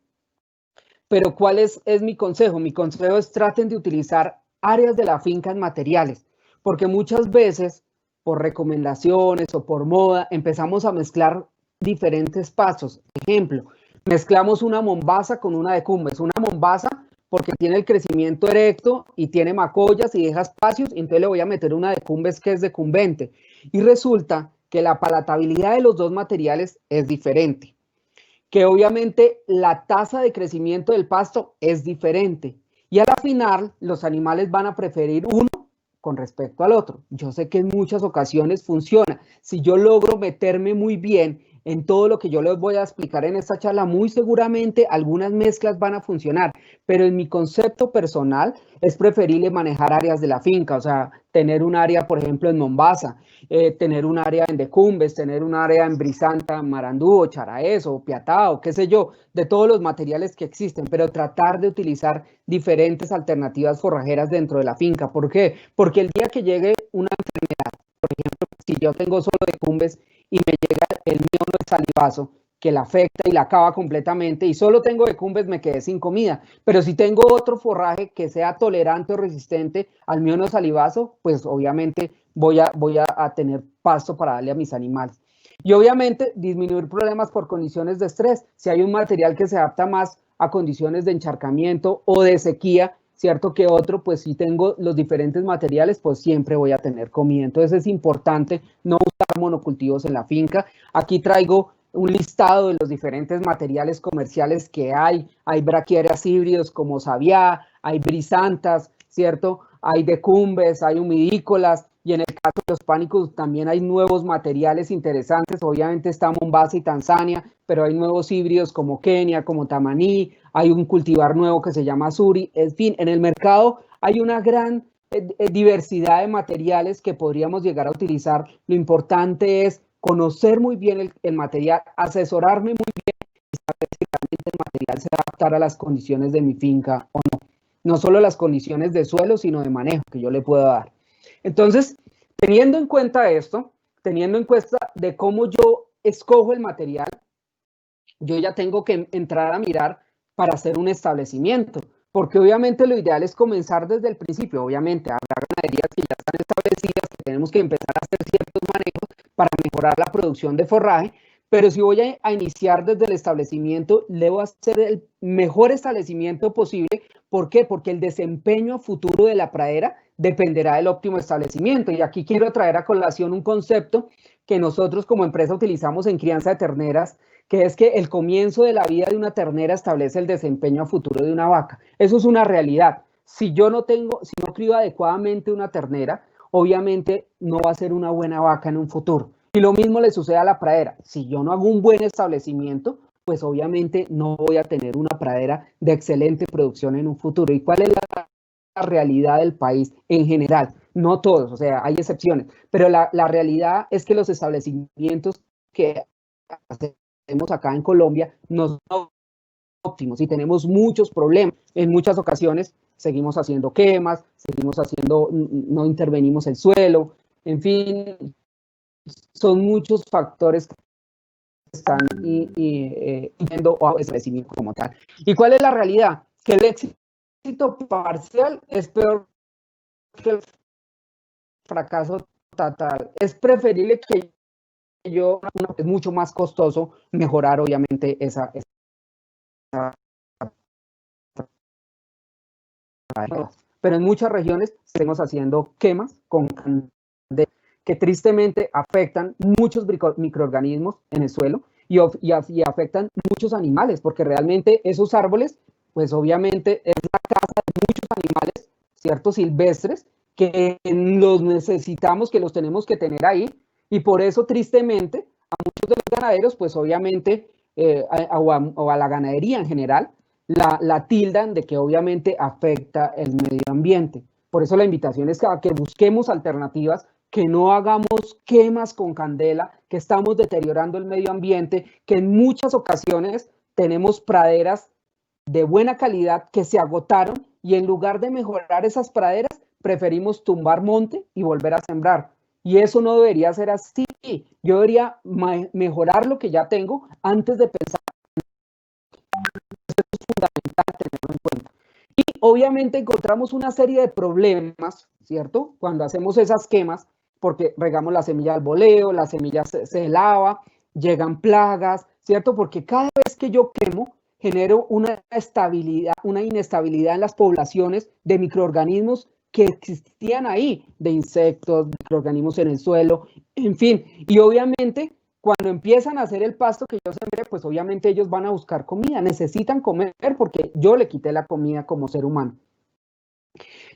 pero ¿cuál es mi consejo? Mi consejo es traten de utilizar áreas de la finca en materiales, porque muchas veces, por recomendaciones o por moda, empezamos a mezclar diferentes pasos. Ejemplo, mezclamos una mombaza con una decumbes. Una mombaza porque tiene el crecimiento erecto y tiene macollas y deja espacios, y entonces le voy a meter una decumbes que es decumbente. Y resulta que la palatabilidad de los dos materiales es diferente, que obviamente la tasa de crecimiento del pasto es diferente y a la final los animales van a preferir uno con respecto al otro. Yo sé que en muchas ocasiones funciona. Si yo logro meterme muy bien en todo lo que yo les voy a explicar en esta charla, muy seguramente algunas mezclas van a funcionar, pero en mi concepto personal es preferible manejar áreas de la finca, o sea, tener un área, por ejemplo, en Mombaza, tener un área en Decumbes, tener un área en Brisanta, Marandú, Charaez o Piatá, o qué sé yo, de todos los materiales que existen, pero tratar de utilizar diferentes alternativas forrajeras dentro de la finca. ¿Por qué? Porque el día que llegue una enfermedad, por ejemplo, si yo tengo solo Decumbes y me llega el miono de salivazo, que la afecta y la acaba completamente, y solo tengo decumbes, me quedé sin comida. Pero si tengo otro forraje que sea tolerante o resistente al miono salivazo, pues obviamente voy a tener pasto para darle a mis animales. Y obviamente disminuir problemas por condiciones de estrés. Si hay un material que se adapta más a condiciones de encharcamiento o de sequía, cierto que otro, pues si tengo los diferentes materiales, pues siempre voy a tener comida. Entonces es importante no usar monocultivos en la finca. Aquí traigo un listado de los diferentes materiales comerciales que hay. Hay braquiarias híbridos como Sabiá, hay brisantas, ¿cierto? Hay decumbes, hay humidícolas, y en el caso de los pánicos también hay nuevos materiales interesantes. Obviamente está Mombasa y Tanzania, pero hay nuevos híbridos como Kenia, como Tamaní, hay un cultivar nuevo que se llama Suri. En fin, en el mercado hay una gran diversidad de materiales que podríamos llegar a utilizar. Lo importante es conocer muy bien el material, asesorarme muy bien saber si realmente el material se va a adaptar a las condiciones de mi finca o no. No solo las condiciones de suelo, sino de manejo que yo le puedo dar. Entonces, teniendo en cuenta esto, teniendo en cuenta de cómo yo escojo el material, yo ya tengo que entrar a mirar para hacer un establecimiento, porque obviamente lo ideal es comenzar desde el principio. Obviamente habrá ganaderías que ya están establecidas, que tenemos que empezar a hacer ciertos manejos para mejorar la producción de forraje, pero si voy a iniciar desde el establecimiento, debo hacer el mejor establecimiento posible. ¿Por qué? Porque el desempeño futuro de la pradera dependerá del óptimo establecimiento. Y aquí quiero traer a colación un concepto que nosotros como empresa utilizamos en crianza de terneras, que es que el comienzo de la vida de una ternera establece el desempeño a futuro de una vaca. Eso es una realidad. Si yo no crío adecuadamente una ternera, obviamente no va a ser una buena vaca en un futuro. Y lo mismo le sucede a la pradera. Si yo no hago un buen establecimiento, pues obviamente no voy a tener una pradera de excelente producción en un futuro. ¿Y cuál es la realidad del país en general? No todos, o sea, hay excepciones, pero la realidad es que los establecimientos que hacemos acá en Colombia no son óptimos y tenemos muchos problemas. En muchas ocasiones seguimos haciendo quemas, no intervenimos el suelo, en fin, son muchos factores que están yendo a establecimiento como tal. ¿Y cuál es la realidad? Que el éxito parcial es peor que el fracaso total. Es preferible que es mucho más costoso mejorar obviamente esa pero en muchas regiones seguimos haciendo quemas con candela que tristemente afectan muchos microorganismos en el suelo y afectan muchos animales, porque realmente esos árboles, pues obviamente es la casa de muchos animales, ¿cierto? Silvestres, que los necesitamos, que los tenemos que tener ahí, y por eso tristemente a muchos de los ganaderos, pues obviamente, o a la ganadería en general, la tildan de que obviamente afecta el medio ambiente. Por eso la invitación es a que busquemos alternativas, que no hagamos quemas con candela, que estamos deteriorando el medio ambiente, que en muchas ocasiones tenemos praderas de buena calidad que se agotaron y en lugar de mejorar esas praderas, preferimos tumbar monte y volver a sembrar. Y eso no debería ser así. Yo debería mejorar lo que ya tengo antes de pensar. Eso es fundamental tenerlo en cuenta. Y obviamente encontramos una serie de problemas, ¿cierto? Cuando hacemos esas quemas, porque regamos la semilla al voleo, la semilla se lava, llegan plagas, ¿cierto? Porque cada vez que yo quemo, genero una inestabilidad en las poblaciones de microorganismos que existían ahí, de insectos, microorganismos en el suelo, en fin. Y obviamente, cuando empiezan a hacer el pasto que yo sembré, pues obviamente ellos van a buscar comida, necesitan comer porque yo le quité la comida como ser humano.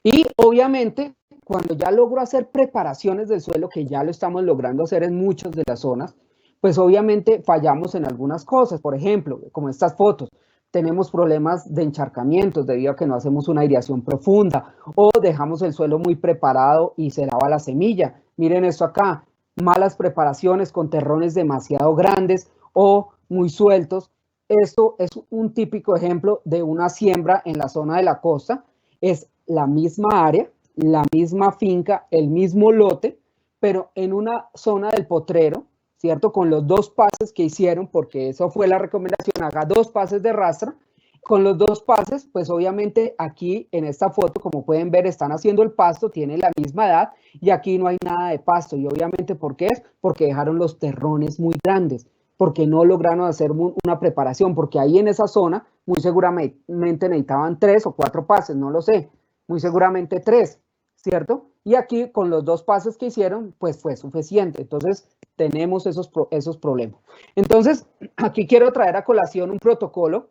Y obviamente, cuando ya logro hacer preparaciones del suelo, que ya lo estamos logrando hacer en muchas de las zonas, pues obviamente fallamos en algunas cosas. Por ejemplo, como estas fotos, tenemos problemas de encharcamientos debido a que no hacemos una aireación profunda o dejamos el suelo muy preparado y se lava la semilla. Miren esto acá, malas preparaciones con terrones demasiado grandes o muy sueltos. Esto es un típico ejemplo de una siembra en la zona de la costa. Es la misma área, la misma finca, el mismo lote, pero en una zona del potrero, ¿cierto? Con los 2 pases que hicieron, porque eso fue la recomendación, haga 2 pases de rastra. Con los 2 pases, pues obviamente aquí en esta foto, como pueden ver, están haciendo el pasto, tienen la misma edad y aquí no hay nada de pasto. Y obviamente, ¿por qué es? Porque dejaron los terrones muy grandes, porque no lograron hacer una preparación, porque ahí en esa zona muy seguramente necesitaban 3 o 4 pases, no lo sé, muy seguramente 3, ¿cierto? Y aquí con los 2 pases que hicieron, pues fue suficiente. Entonces tenemos esos problemas. Entonces aquí quiero traer a colación un protocolo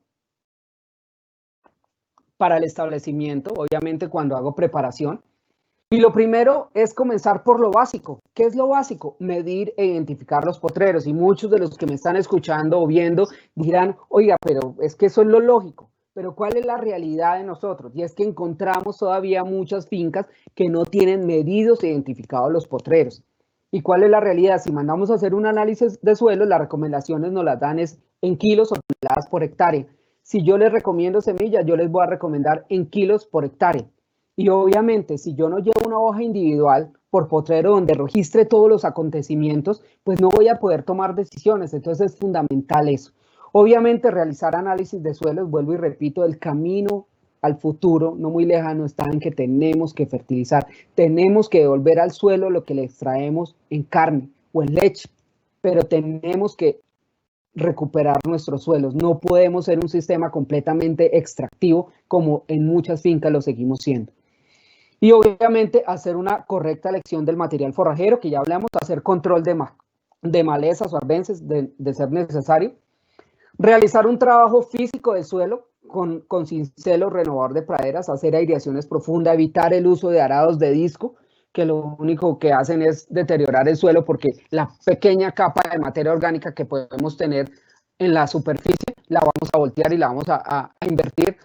para el establecimiento, obviamente cuando hago preparación. Y lo primero es comenzar por lo básico. ¿Qué es lo básico? Medir e identificar los potreros. Y muchos de los que me están escuchando o viendo dirán, oiga, pero es que eso es lo lógico. Pero ¿cuál es la realidad de nosotros? Y es que encontramos todavía muchas fincas que no tienen medidos e identificados los potreros. ¿Y cuál es la realidad? Si mandamos a hacer un análisis de suelo, las recomendaciones nos las dan es en kilos o toneladas por hectárea. Si yo les recomiendo semillas, yo les voy a recomendar en kilos por hectárea. Y obviamente, si yo no llevo una hoja individual por potrero donde registre todos los acontecimientos, pues no voy a poder tomar decisiones. Entonces es fundamental eso. Obviamente realizar análisis de suelos, vuelvo y repito, el camino al futuro, no muy lejano, está en que tenemos que fertilizar. Tenemos que devolver al suelo lo que le extraemos en carne o en leche, pero tenemos que recuperar nuestros suelos. No podemos ser un sistema completamente extractivo como en muchas fincas lo seguimos siendo. Y obviamente hacer una correcta elección del material forrajero, que ya hablamos, hacer control de malezas o arbences de ser necesario. Realizar un trabajo físico del suelo con cincelo renovador de praderas, hacer aireaciones profundas, evitar el uso de arados de disco, que lo único que hacen es deteriorar el suelo porque la pequeña capa de materia orgánica que podemos tener en la superficie la vamos a voltear y la vamos a invertir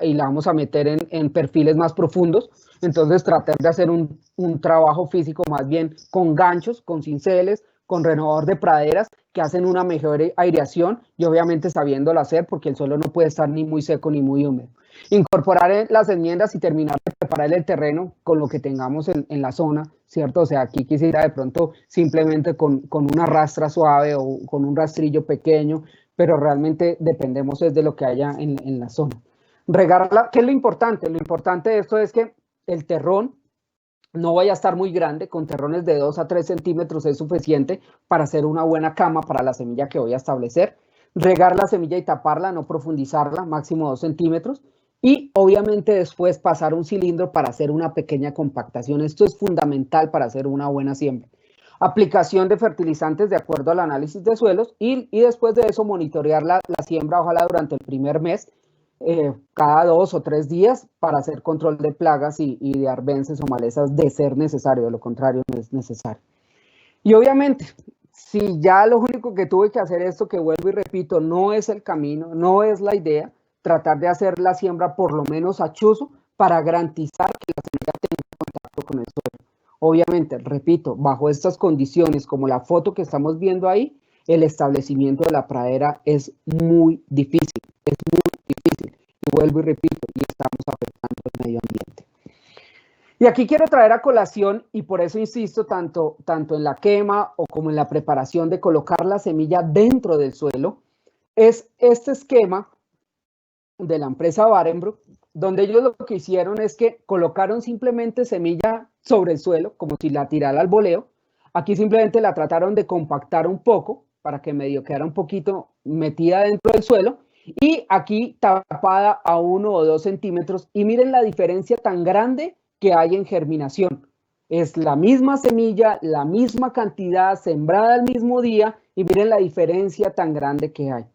y la vamos a meter en perfiles más profundos. Entonces tratar de hacer un trabajo físico más bien con ganchos, con cinceles, con renovador de praderas que hacen una mejor aireación y obviamente sabiéndolo hacer porque el suelo no puede estar ni muy seco ni muy húmedo. Incorporar las enmiendas y terminar de preparar el terreno con lo que tengamos en la zona, ¿cierto? O sea, aquí quisiera de pronto simplemente con una rastra suave o con un rastrillo pequeño, pero realmente dependemos de lo que haya en la zona. Regarla, ¿qué es lo importante? Lo importante de esto es que el terrón no vaya a estar muy grande, con terrones de 2 a 3 centímetros es suficiente para hacer una buena cama para la semilla que voy a establecer. Regar la semilla y taparla, no profundizarla, máximo 2 centímetros. Y obviamente después pasar un cilindro para hacer una pequeña compactación. Esto es fundamental para hacer una buena siembra. Aplicación de fertilizantes de acuerdo al análisis de suelos y después de eso monitorear la siembra, ojalá durante el primer mes, cada 2 o 3 días para hacer control de plagas y de arbences o malezas de ser necesario, de lo contrario no es necesario. Y obviamente, si ya lo único que tuve que hacer esto, que vuelvo y repito, no es el camino, no es la idea, tratar de hacer la siembra por lo menos a chuzo para garantizar que la semilla tenga contacto con el suelo. Obviamente, repito, bajo estas condiciones, como la foto que estamos viendo ahí, el establecimiento de la pradera es muy difícil, es muy difícil. Y vuelvo y repito, y estamos afectando el medio ambiente. Y aquí quiero traer a colación, y por eso insisto tanto en la quema o como en la preparación de colocar la semilla dentro del suelo, es este esquema de la empresa Barenbroek, donde ellos lo que hicieron es que colocaron simplemente semilla sobre el suelo, como si la tirara al voleo. Aquí simplemente la trataron de compactar un poco, para que medio quedara un poquito metida dentro del suelo, y aquí tapada a 1 o 2 centímetros, y miren la diferencia tan grande que hay en germinación. Es la misma semilla, la misma cantidad, sembrada el mismo día, y miren la diferencia tan grande que hay.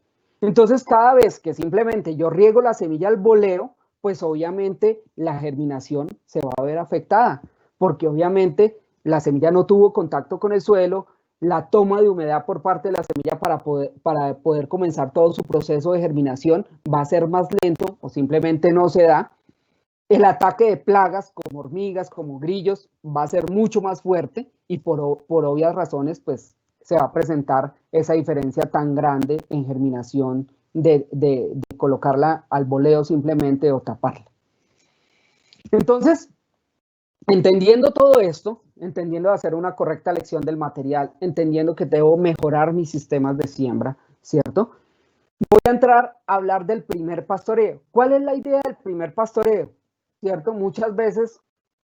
Entonces, cada vez que simplemente yo riego la semilla al voleo, pues obviamente la germinación se va a ver afectada, porque obviamente la semilla no tuvo contacto con el suelo, la toma de humedad por parte de la semilla para poder comenzar todo su proceso de germinación va a ser más lento o simplemente no se da. El ataque de plagas como hormigas, como grillos, va a ser mucho más fuerte y por obvias razones pues se va a presentar esa diferencia tan grande en germinación de colocarla al voleo simplemente o taparla. Entonces, entendiendo todo esto, entendiendo hacer una correcta elección del material, entendiendo que debo mejorar mis sistemas de siembra, ¿cierto? Voy a entrar a hablar del primer pastoreo. ¿Cuál es la idea del primer pastoreo? ¿Cierto? Muchas veces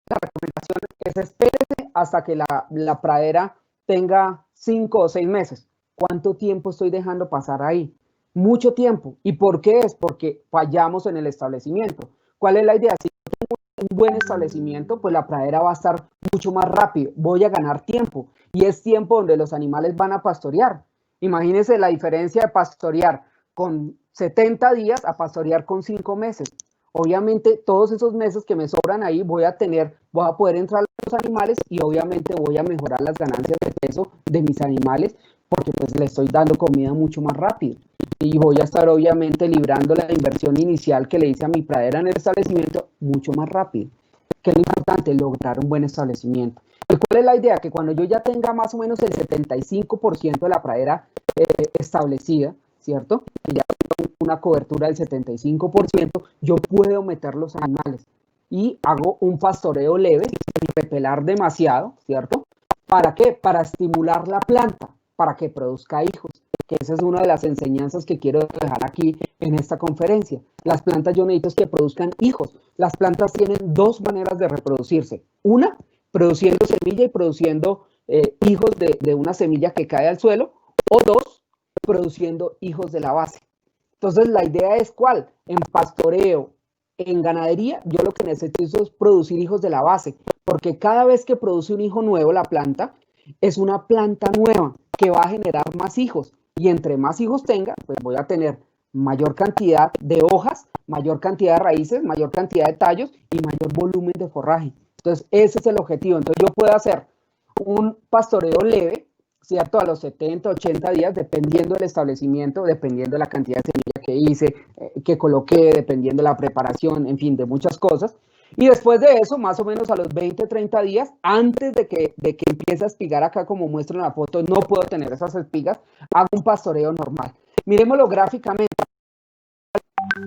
la recomendación es espérese hasta que la pradera tenga 5 o 6 meses. ¿Cuánto tiempo estoy dejando pasar ahí? Mucho tiempo. ¿Y por qué es? Porque fallamos en el establecimiento. ¿Cuál es la idea? Si yo tengo un buen establecimiento, pues la pradera va a estar mucho más rápido. Voy a ganar tiempo. Y es tiempo donde los animales van a pastorear. Imagínense la diferencia de pastorear con 70 días a pastorear con 5 meses. Obviamente, todos esos meses que me sobran ahí voy a poder entrar a los animales y obviamente voy a mejorar las ganancias de peso de mis animales porque pues le estoy dando comida mucho más rápido. Y voy a estar obviamente librando la inversión inicial que le hice a mi pradera en el establecimiento mucho más rápido. ¿Qué es lo importante? Lograr un buen establecimiento. ¿Cuál es la idea? Que cuando yo ya tenga más o menos el 75% de la pradera establecida, ¿cierto? Que ya tengo una cobertura del 75%, yo puedo meter los animales y hago un pastoreo leve sin repelar demasiado, ¿cierto? ¿Para qué? Para estimular la planta, para que produzca hijos, que esa es una de las enseñanzas que quiero dejar aquí en esta conferencia. Las plantas yo necesito que produzcan hijos. Las plantas tienen dos maneras de reproducirse. Una, produciendo semilla y produciendo hijos de una semilla que cae al suelo, o dos, produciendo hijos de la base. Entonces la idea es ¿cuál? En pastoreo, en ganadería, yo lo que necesito es producir hijos de la base, porque cada vez que produce un hijo nuevo la planta, es una planta nueva que va a generar más hijos, y entre más hijos tenga, pues voy a tener mayor cantidad de hojas, mayor cantidad de raíces, mayor cantidad de tallos y mayor volumen de forraje. Entonces ese es el objetivo. Entonces yo puedo hacer un pastoreo leve, ¿cierto? A los 70, 80 días, dependiendo del establecimiento, dependiendo de la cantidad de semilla que hice, que coloqué, dependiendo de la preparación, en fin, de muchas cosas. Y después de eso, más o menos a los 20, 30 días, antes de que empiece a espigar acá, como muestro en la foto, no puedo tener esas espigas, hago un pastoreo normal. Miremoslo gráficamente.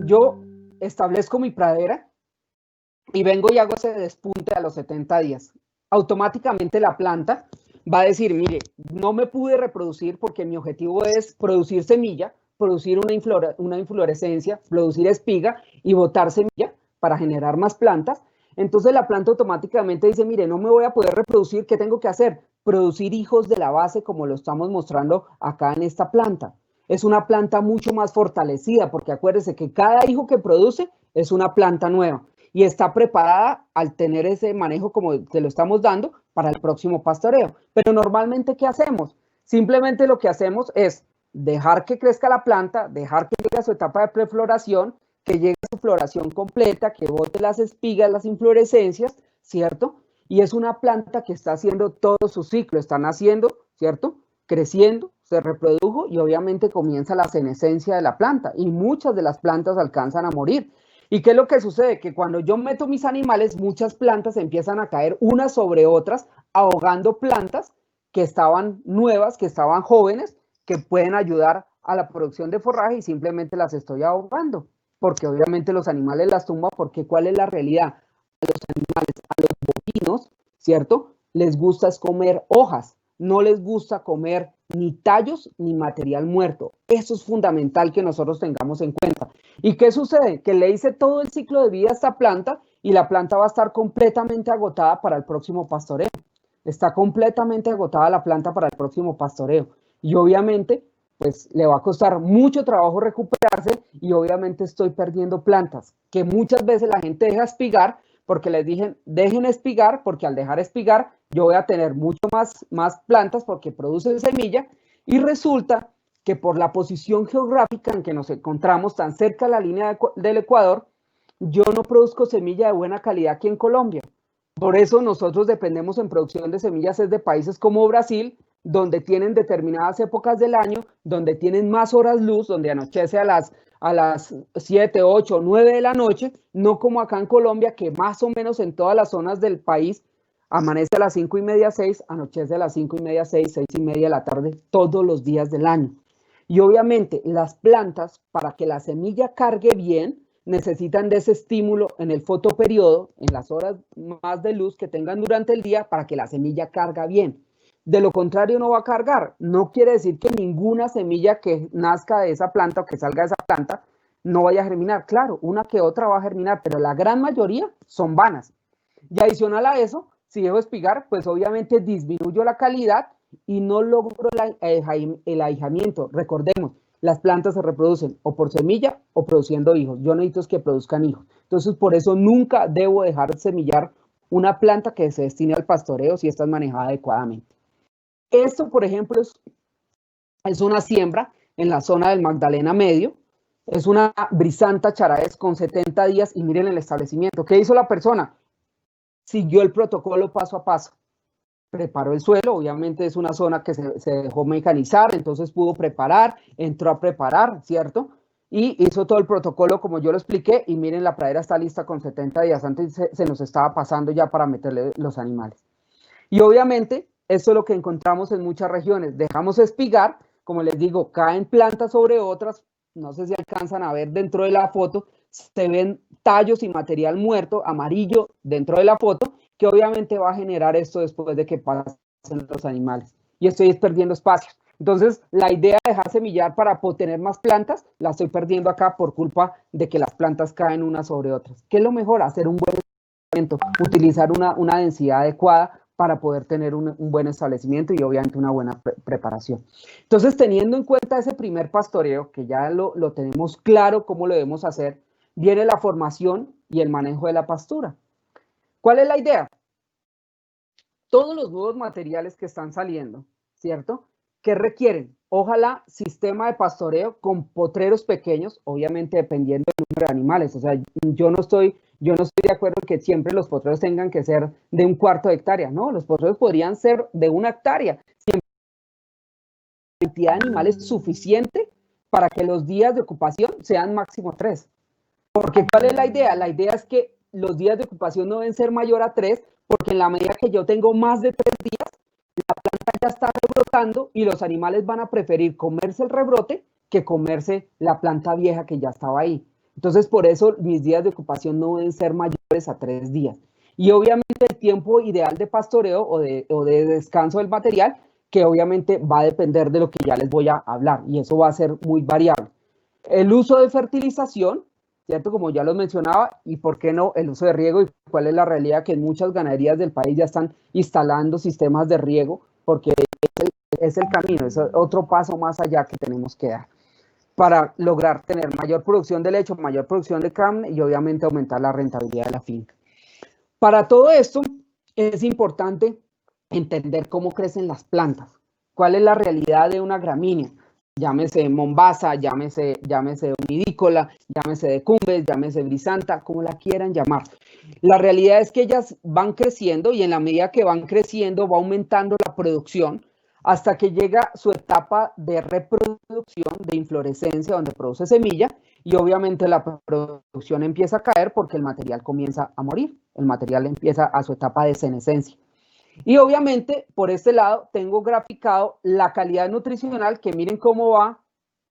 Yo establezco mi pradera y vengo y hago ese despunte a los 70 días. Automáticamente la planta va a decir, mire, no me pude reproducir porque mi objetivo es producir semilla, producir una inflorescencia, producir espiga y botar semilla para generar más plantas. Entonces la planta automáticamente dice, mire, no me voy a poder reproducir, ¿qué tengo que hacer? Producir hijos de la base como lo estamos mostrando acá en esta planta. Es una planta mucho más fortalecida porque acuérdese que cada hijo que produce es una planta nueva y está preparada al tener ese manejo como te lo estamos dando para el próximo pastoreo. Pero normalmente, ¿qué hacemos? Simplemente lo que hacemos es dejar que crezca la planta, dejar que llegue a su etapa de prefloración, que llegue a su floración completa, que bote las espigas, las inflorescencias, ¿cierto? Y es una planta que está haciendo todo su ciclo, está naciendo, ¿cierto? Creciendo, se reprodujo y obviamente comienza la senescencia de la planta y muchas de las plantas alcanzan a morir. ¿Y qué es lo que sucede? Que cuando yo meto mis animales, muchas plantas empiezan a caer unas sobre otras, ahogando plantas que estaban nuevas, que estaban jóvenes, que pueden ayudar a la producción de forraje y simplemente las estoy ahogando, porque obviamente los animales las tumban, porque ¿cuál es la realidad? A los animales, a los bovinos, ¿cierto? Les gusta es comer hojas, no les gusta comer ni tallos ni material muerto. Eso es fundamental que nosotros tengamos en cuenta. ¿Y qué sucede? Que le hice todo el ciclo de vida a esta planta y la planta va a estar completamente agotada para el próximo pastoreo. Está completamente agotada la planta para el próximo pastoreo. Y obviamente, pues le va a costar mucho trabajo recuperarse y obviamente estoy perdiendo plantas que muchas veces la gente deja espigar porque les dije, dejen espigar, porque al dejar espigar yo voy a tener mucho más plantas porque producen semilla y resulta que por la posición geográfica en que nos encontramos tan cerca de la línea del Ecuador, yo no produzco semilla de buena calidad aquí en Colombia. Por eso nosotros dependemos en producción de semillas de países como Brasil, donde tienen determinadas épocas del año, donde tienen más horas luz, donde anochece a las 7, 8, 9 de la noche, no como acá en Colombia, que más o menos en todas las zonas del país amanece a las 5:30, 6, anochece a las 5:30, 6, 6:30 de la tarde, todos los días del año. Y obviamente las plantas, para que la semilla cargue bien, necesitan de ese estímulo en el fotoperiodo, en las horas más de luz que tengan durante el día, para que la semilla cargue bien. De lo contrario no va a cargar. No quiere decir que ninguna semilla que nazca de esa planta o que salga de esa planta no vaya a germinar. Claro, una que otra va a germinar, pero la gran mayoría son vanas. Y adicional a eso, si dejo espigar, pues obviamente disminuyo la calidad y no logro el ahijamiento. Recordemos, las plantas se reproducen o por semilla o produciendo hijos. Yo necesito que produzcan hijos. Entonces, por eso nunca debo dejar semillar una planta que se destine al pastoreo si está manejada adecuadamente. Esto, por ejemplo, es una siembra en la zona del Magdalena Medio. Es una Brisanta charaes con 70 días y miren el establecimiento. ¿Qué hizo la persona? Siguió el protocolo paso a paso. Preparó el suelo, obviamente es una zona que se dejó mecanizar, entonces pudo preparar, entró a preparar, ¿cierto? Y hizo todo el protocolo como yo lo expliqué y miren, la pradera está lista con 70 días. Antes se nos estaba pasando ya para meterle los animales. Y obviamente, esto es lo que encontramos en muchas regiones. Dejamos espigar, como les digo, caen plantas sobre otras, no sé si alcanzan a ver dentro de la foto, se ven tallos y material muerto, amarillo, dentro de la foto, que obviamente va a generar esto después de que pasen los animales. Y estoy perdiendo espacio. Entonces, la idea de dejar semillar para tener más plantas, la estoy perdiendo acá por culpa de que las plantas caen unas sobre otras. ¿Qué es lo mejor? Hacer un buen establecimiento, utilizar una densidad adecuada para poder tener un buen establecimiento y obviamente una buena preparación. Entonces, teniendo en cuenta ese primer pastoreo, que ya lo tenemos claro cómo lo debemos hacer, viene la formación y el manejo de la pastura. ¿Cuál es la idea? Todos los nuevos materiales que están saliendo, ¿cierto? ¿Qué requieren? Ojalá sistema de pastoreo con potreros pequeños, obviamente dependiendo del número de animales. O sea, yo no estoy de acuerdo en que siempre los potreros tengan que ser de 1/4 de hectárea. No, los potreros podrían ser de 1 hectárea. Siempre la cantidad de animales suficiente para que los días de ocupación sean máximo 3. Porque ¿cuál es la idea? La idea es que los días de ocupación no deben ser mayor a 3, porque en la medida que yo tengo más de 3 días, la planta ya está rebrotando y los animales van a preferir comerse el rebrote que comerse la planta vieja que ya estaba ahí. Entonces, por eso mis días de ocupación no deben ser mayores a 3 días. Y obviamente el tiempo ideal de pastoreo o de descanso del material, que obviamente va a depender de lo que ya les voy a hablar, y eso va a ser muy variable. El uso de fertilización, ¿cierto? Como ya lo mencionaba, y por qué no el uso de riego, y cuál es la realidad que en muchas ganaderías del país ya están instalando sistemas de riego, porque es el camino, es otro paso más allá que tenemos que dar para lograr tener mayor producción de leche, mayor producción de carne y obviamente aumentar la rentabilidad de la finca. Para todo esto es importante entender cómo crecen las plantas, cuál es la realidad de una gramínea, llámese mombasa, llámese unidícola, llámese decumbes, llámese brisanta, como la quieran llamar. La realidad es que ellas van creciendo y en la medida que van creciendo va aumentando la producción hasta que llega su etapa de reproducción, de inflorescencia, donde produce semilla y obviamente la producción empieza a caer porque el material comienza a morir, el material empieza a su etapa de senescencia. Y obviamente, por este lado, tengo graficado la calidad nutricional, que miren cómo va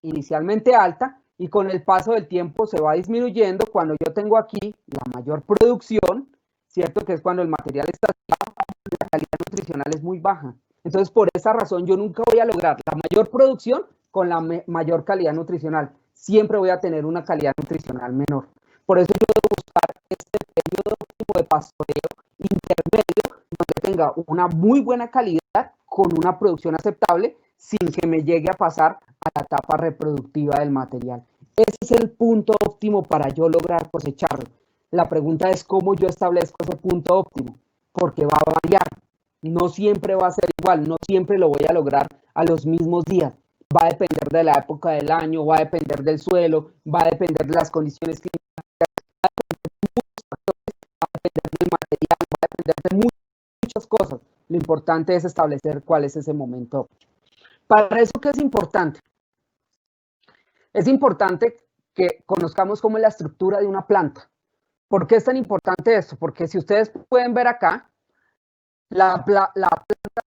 inicialmente alta y con el paso del tiempo se va disminuyendo cuando yo tengo aquí la mayor producción, ¿cierto? Que es cuando el material está alto, la calidad nutricional es muy baja. Entonces, por esa razón, yo nunca voy a lograr la mayor producción con la mayor calidad nutricional. Siempre voy a tener una calidad nutricional menor. Por eso yo debo buscar este periodo de pastoreo intermedio donde tenga una muy buena calidad con una producción aceptable sin que me llegue a pasar a la etapa reproductiva del material. Ese es el punto óptimo para yo lograr cosecharlo. La pregunta es cómo yo establezco ese punto óptimo, porque va a variar. No siempre va a ser igual, no siempre lo voy a lograr a los mismos días. Va a depender de la época del año, va a depender del suelo, va a depender de las condiciones climáticas, va a depender de muchos factores, va a depender del material, va a depender de muchas cosas. Lo importante es establecer cuál es ese momento. Para eso, ¿qué es importante? Es importante que conozcamos cómo es la estructura de una planta. ¿Por qué es tan importante esto? Porque si ustedes pueden ver acá, la planta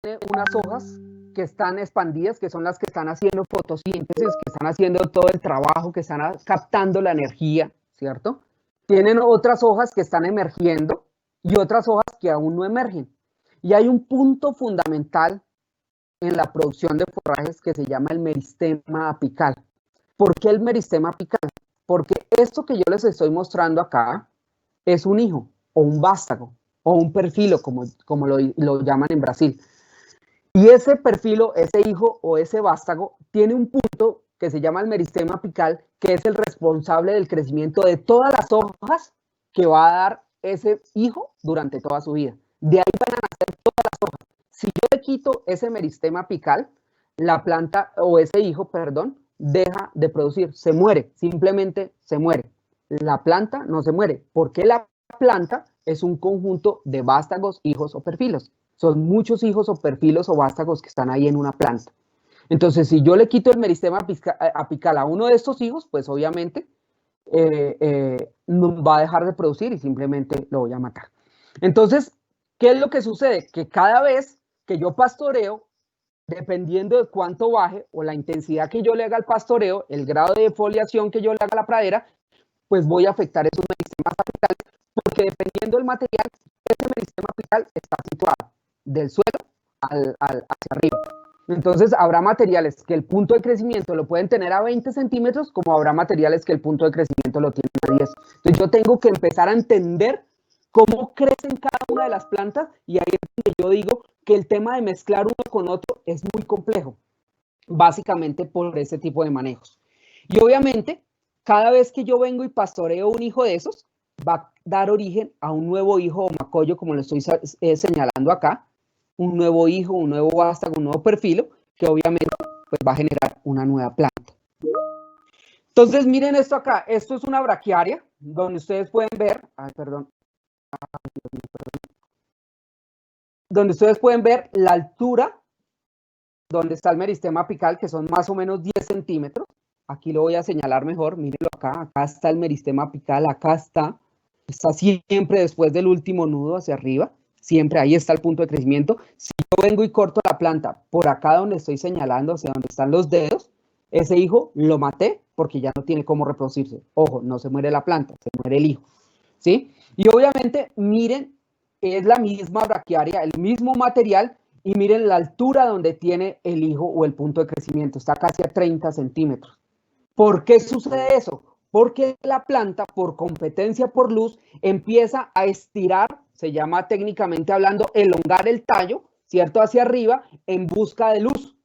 tiene unas hojas que están expandidas, que son las que están haciendo fotosíntesis, que están haciendo todo el trabajo, que están captando la energía, ¿cierto? Tienen otras hojas que están emergiendo y otras hojas que aún no emergen. Y hay un punto fundamental en la producción de forrajes que se llama el meristema apical. ¿Por qué el meristema apical? Porque esto que yo les estoy mostrando acá es un hijo o un vástago o un perfilo, como lo llaman en Brasil. Y ese perfilo, ese hijo o ese vástago tiene un punto que se llama el meristema apical, que es el responsable del crecimiento de todas las hojas que va a dar ese hijo durante toda su vida. De ahí van a nacer todas las hojas. Si yo le quito ese meristema apical, la planta o ese hijo, perdón, deja de producir, se muere, simplemente se muere. La planta no se muere, porque la planta es un conjunto de vástagos, hijos o perfilos. Son muchos hijos o perfilos o vástagos que están ahí en una planta. Entonces, si yo le quito el meristema apical a uno de estos hijos, pues obviamente no va a dejar de producir y simplemente lo voy a matar. Entonces, ¿Qué es lo que sucede? Que cada vez que yo pastoreo, dependiendo de cuánto baje o la intensidad que yo le haga al pastoreo, el grado de defoliación que yo le haga a la pradera, pues voy a afectar esos meristemas apicales, porque dependiendo del material, ese meristema apical está situado del suelo hacia arriba. Entonces, habrá materiales que el punto de crecimiento lo pueden tener a 20 centímetros, como habrá materiales que el punto de crecimiento lo tienen a 10. Entonces, yo tengo que empezar a entender cómo crecen cada una de las plantas, y ahí es donde yo digo que el tema de mezclar uno con otro es muy complejo, básicamente por ese tipo de manejos. Y obviamente, cada vez que yo vengo y pastoreo un hijo de esos, va a dar origen a un nuevo hijo o macollo, como lo estoy señalando acá, un nuevo hijo, un nuevo vástago, un nuevo perfilo, que obviamente pues, va a generar una nueva planta. Entonces, miren esto acá. Esto es una braquiaria, donde ustedes pueden ver, donde ustedes pueden ver la altura donde está el meristema apical, que son más o menos 10 centímetros. Aquí lo voy a señalar mejor, mírenlo acá está el meristema apical, acá está siempre después del último nudo hacia arriba, siempre ahí está el punto de crecimiento. Si yo vengo y corto la planta por acá donde estoy señalando, hacia donde están los dedos, ese hijo lo maté porque ya no tiene cómo reproducirse. Ojo, no se muere la planta, se muere el hijo, ¿sí? Y obviamente, miren, es la misma braquiaria, el mismo material, y miren la altura donde tiene el hijo o el punto de crecimiento, está casi a 30 centímetros. ¿Por qué sucede eso? Porque la planta, por competencia por luz, empieza a estirar, se llama técnicamente hablando, elongar el tallo, ¿cierto? Hacia arriba, en busca de luz.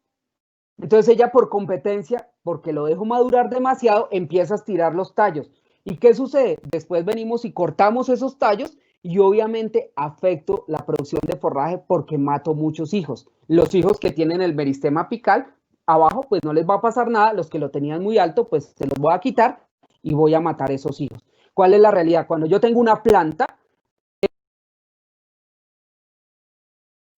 Entonces ella por competencia, porque lo dejo madurar demasiado, empieza a estirar los tallos. ¿Y qué sucede? Después venimos y cortamos esos tallos y obviamente afecto la producción de forraje porque mato muchos hijos. Los hijos que tienen el meristema apical abajo, pues no les va a pasar nada. Los que lo tenían muy alto, pues se los voy a quitar y voy a matar esos hijos. ¿Cuál es la realidad? Cuando yo tengo una planta,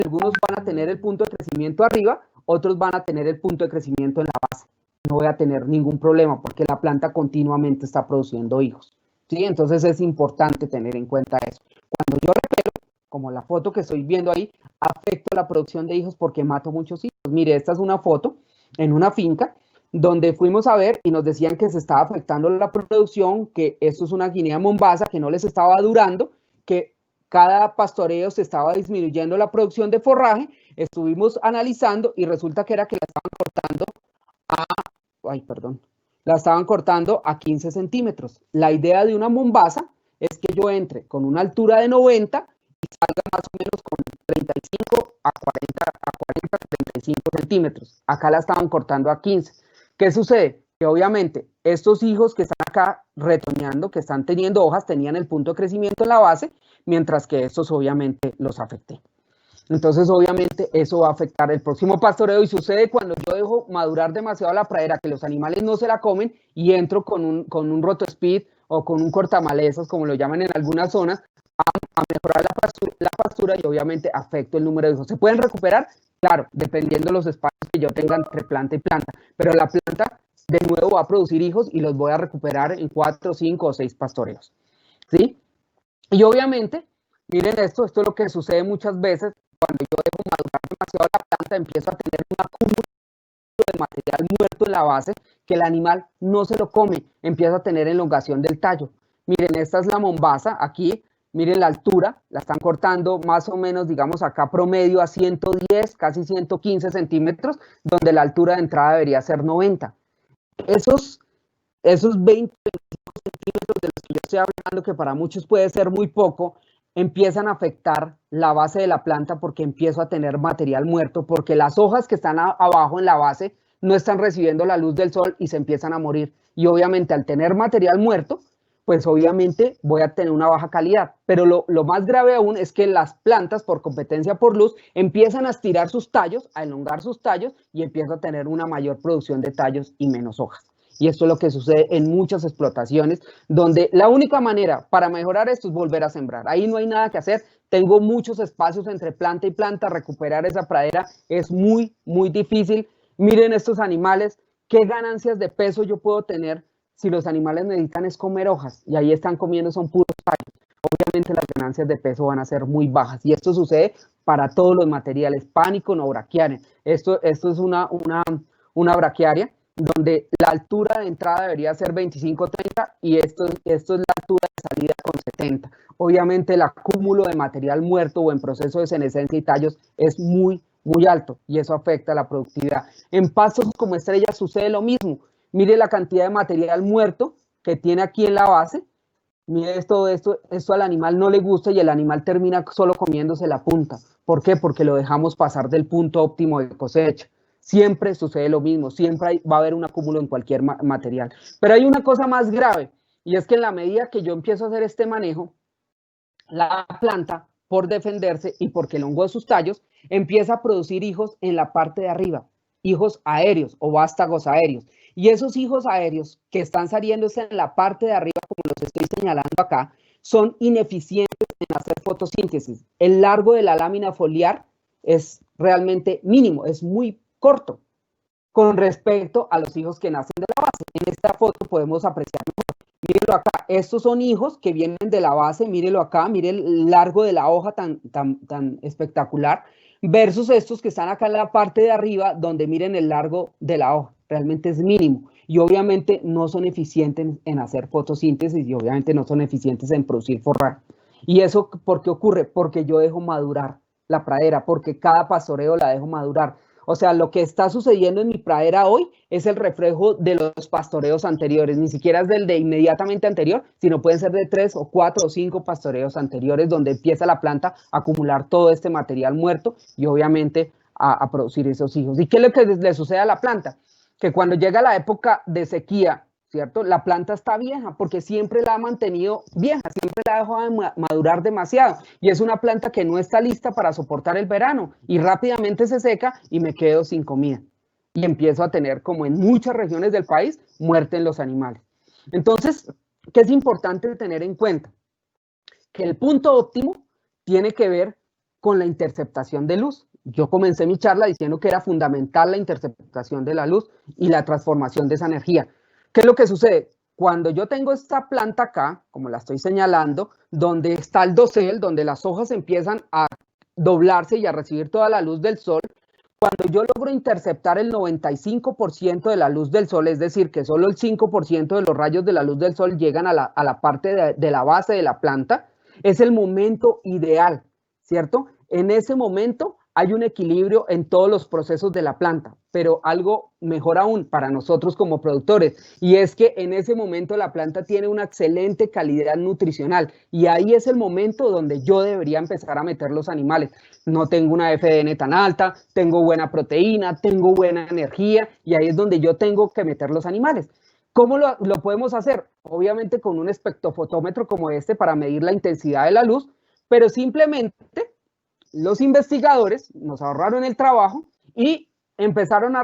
algunos van a tener el punto de crecimiento arriba, otros van a tener el punto de crecimiento en la base. No voy a tener ningún problema porque la planta continuamente está produciendo hijos, ¿sí? Entonces es importante tener en cuenta eso. Cuando yo repelo, como la foto que estoy viendo ahí, afecto la producción de hijos porque mato muchos hijos. Mire, esta es una foto en una finca donde fuimos a ver y nos decían que se estaba afectando la producción, que esto es una guinea mombasa que no les estaba durando, que cada pastoreo se estaba disminuyendo la producción de forraje. Estuvimos analizando y resulta que era que la estaban cortando a 15 centímetros. La idea de una mombasa es que yo entre con una altura de 90 y salga más o menos con 35 a 35 centímetros. Acá la estaban cortando a 15. ¿Qué sucede? Que obviamente estos hijos que están acá retoñando, que están teniendo hojas, tenían el punto de crecimiento en la base, mientras que estos obviamente los afecté. Entonces, obviamente, eso va a afectar el próximo pastoreo y sucede cuando yo dejo madurar demasiado la pradera, que los animales no se la comen y entro con un rotospeed o con un cortamalezas, como lo llaman en algunas zonas, a mejorar la pastura y obviamente afecto el número de hijos. ¿Se pueden recuperar? Claro, dependiendo de los espacios que yo tenga entre planta y planta, pero la planta de nuevo va a producir hijos y los voy a recuperar en 4, 5 o 6 pastoreos, ¿sí? Y obviamente, miren esto es lo que sucede muchas veces. Cuando yo dejo madurar demasiado la planta, empiezo a tener un acúmulo de material muerto en la base que el animal no se lo come, empieza a tener elongación del tallo. Miren, esta es la mombasa, aquí, miren la altura, la están cortando más o menos, digamos acá promedio a 110, casi 115 centímetros, donde la altura de entrada debería ser 90. Esos 20 centímetros de los que yo estoy hablando, que para muchos puede ser muy poco, empiezan a afectar la base de la planta porque empiezo a tener material muerto, porque las hojas que están abajo en la base no están recibiendo la luz del sol y se empiezan a morir. Y obviamente al tener material muerto, pues obviamente voy a tener una baja calidad. Pero lo más grave aún es que las plantas, por competencia por luz, empiezan a estirar sus tallos, a elongar sus tallos y empiezo a tener una mayor producción de tallos y menos hojas. Y esto es lo que sucede en muchas explotaciones, donde la única manera para mejorar esto es volver a sembrar. Ahí no hay nada que hacer. Tengo muchos espacios entre planta y planta. Recuperar esa pradera es muy, muy difícil. Miren estos animales. ¿Qué ganancias de peso yo puedo tener si los animales necesitan es comer hojas? Y ahí están comiendo, son puros tallos. obviamente las ganancias de peso van a ser muy bajas. Y esto sucede para todos los materiales, pánico, no braquiaria. Esto es una braquiaria donde la altura de entrada debería ser 25-30 y esto es la altura de salida con 70. Obviamente el acúmulo de material muerto o en proceso de senescencia y tallos es muy alto y eso afecta a la productividad. En pastos como Estrella sucede lo mismo. Mire la cantidad de material muerto que tiene aquí en la base. Mire esto al animal no le gusta y el animal termina solo comiéndose la punta. ¿Por qué? Porque lo dejamos pasar del punto óptimo de cosecha. Siempre sucede lo mismo, siempre va a haber un acúmulo en cualquier material. Pero hay una cosa más grave, y es que en la medida que yo empiezo a hacer este manejo, la planta, por defenderse y porque elongó sus tallos, empieza a producir hijos en la parte de arriba, hijos aéreos o vástagos aéreos. Y esos hijos aéreos que están saliéndose en la parte de arriba, como los estoy señalando acá, son ineficientes en hacer fotosíntesis. El largo de la lámina foliar es realmente mínimo, es muy corto con respecto a los hijos que nacen de la base. En esta foto podemos apreciar mejor. Mírenlo acá, estos son hijos que vienen de la base, mírenlo acá, miren el largo de la hoja tan espectacular, versus estos que están acá en la parte de arriba, donde miren el largo de la hoja, realmente es mínimo. Y obviamente no son eficientes en hacer fotosíntesis y obviamente no son eficientes en producir forraje. ¿Y eso por qué ocurre? Porque yo dejo madurar la pradera, porque cada pastoreo la dejo madurar. O sea, lo que está sucediendo en mi pradera hoy es el reflejo de los pastoreos anteriores, ni siquiera es del de inmediatamente anterior, sino pueden ser de 3 o 4 o 5 pastoreos anteriores donde empieza la planta a acumular todo este material muerto y obviamente a producir esos hijos. ¿Y qué es lo que le sucede a la planta? Que cuando llega la época de sequía, ¿cierto? La planta está vieja porque siempre la ha mantenido vieja, siempre la ha dejado madurar demasiado y es una planta que no está lista para soportar el verano y rápidamente se seca y me quedo sin comida y empiezo a tener, como en muchas regiones del país, muerte en los animales. Entonces, ¿qué es importante tener en cuenta? Que el punto óptimo tiene que ver con la interceptación de luz. Yo comencé mi charla diciendo que era fundamental la interceptación de la luz y la transformación de esa energía. ¿Qué es lo que sucede? Cuando yo tengo esta planta acá, como la estoy señalando, donde está el dosel, donde las hojas empiezan a doblarse y a recibir toda la luz del sol, cuando yo logro interceptar el 95% de la luz del sol, es decir, que solo el 5% de los rayos de la luz del sol llegan a la parte de la base de la planta, es el momento ideal, ¿cierto? En ese momento hay un equilibrio en todos los procesos de la planta, pero algo mejor aún para nosotros como productores, y es que en ese momento la planta tiene una excelente calidad nutricional, y ahí es el momento donde yo debería empezar a meter los animales. No tengo una FDN tan alta, tengo buena proteína, tengo buena energía, y ahí es donde yo tengo que meter los animales. ¿Cómo lo podemos hacer? Obviamente con un espectrofotómetro como este para medir la intensidad de la luz, pero simplemente los investigadores nos ahorraron el trabajo y empezaron a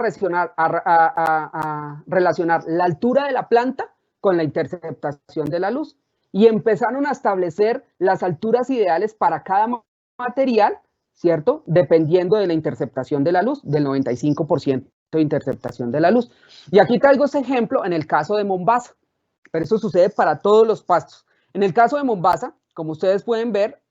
relacionar la altura de la planta con la interceptación de la luz y empezaron a establecer las alturas ideales para cada material, ¿cierto? Dependiendo de la interceptación de la luz, del 95% de interceptación de la luz. Y aquí traigo ese ejemplo en el caso de Mombasa, pero eso sucede para todos los pastos. En el caso de Mombasa, como ustedes pueden ver,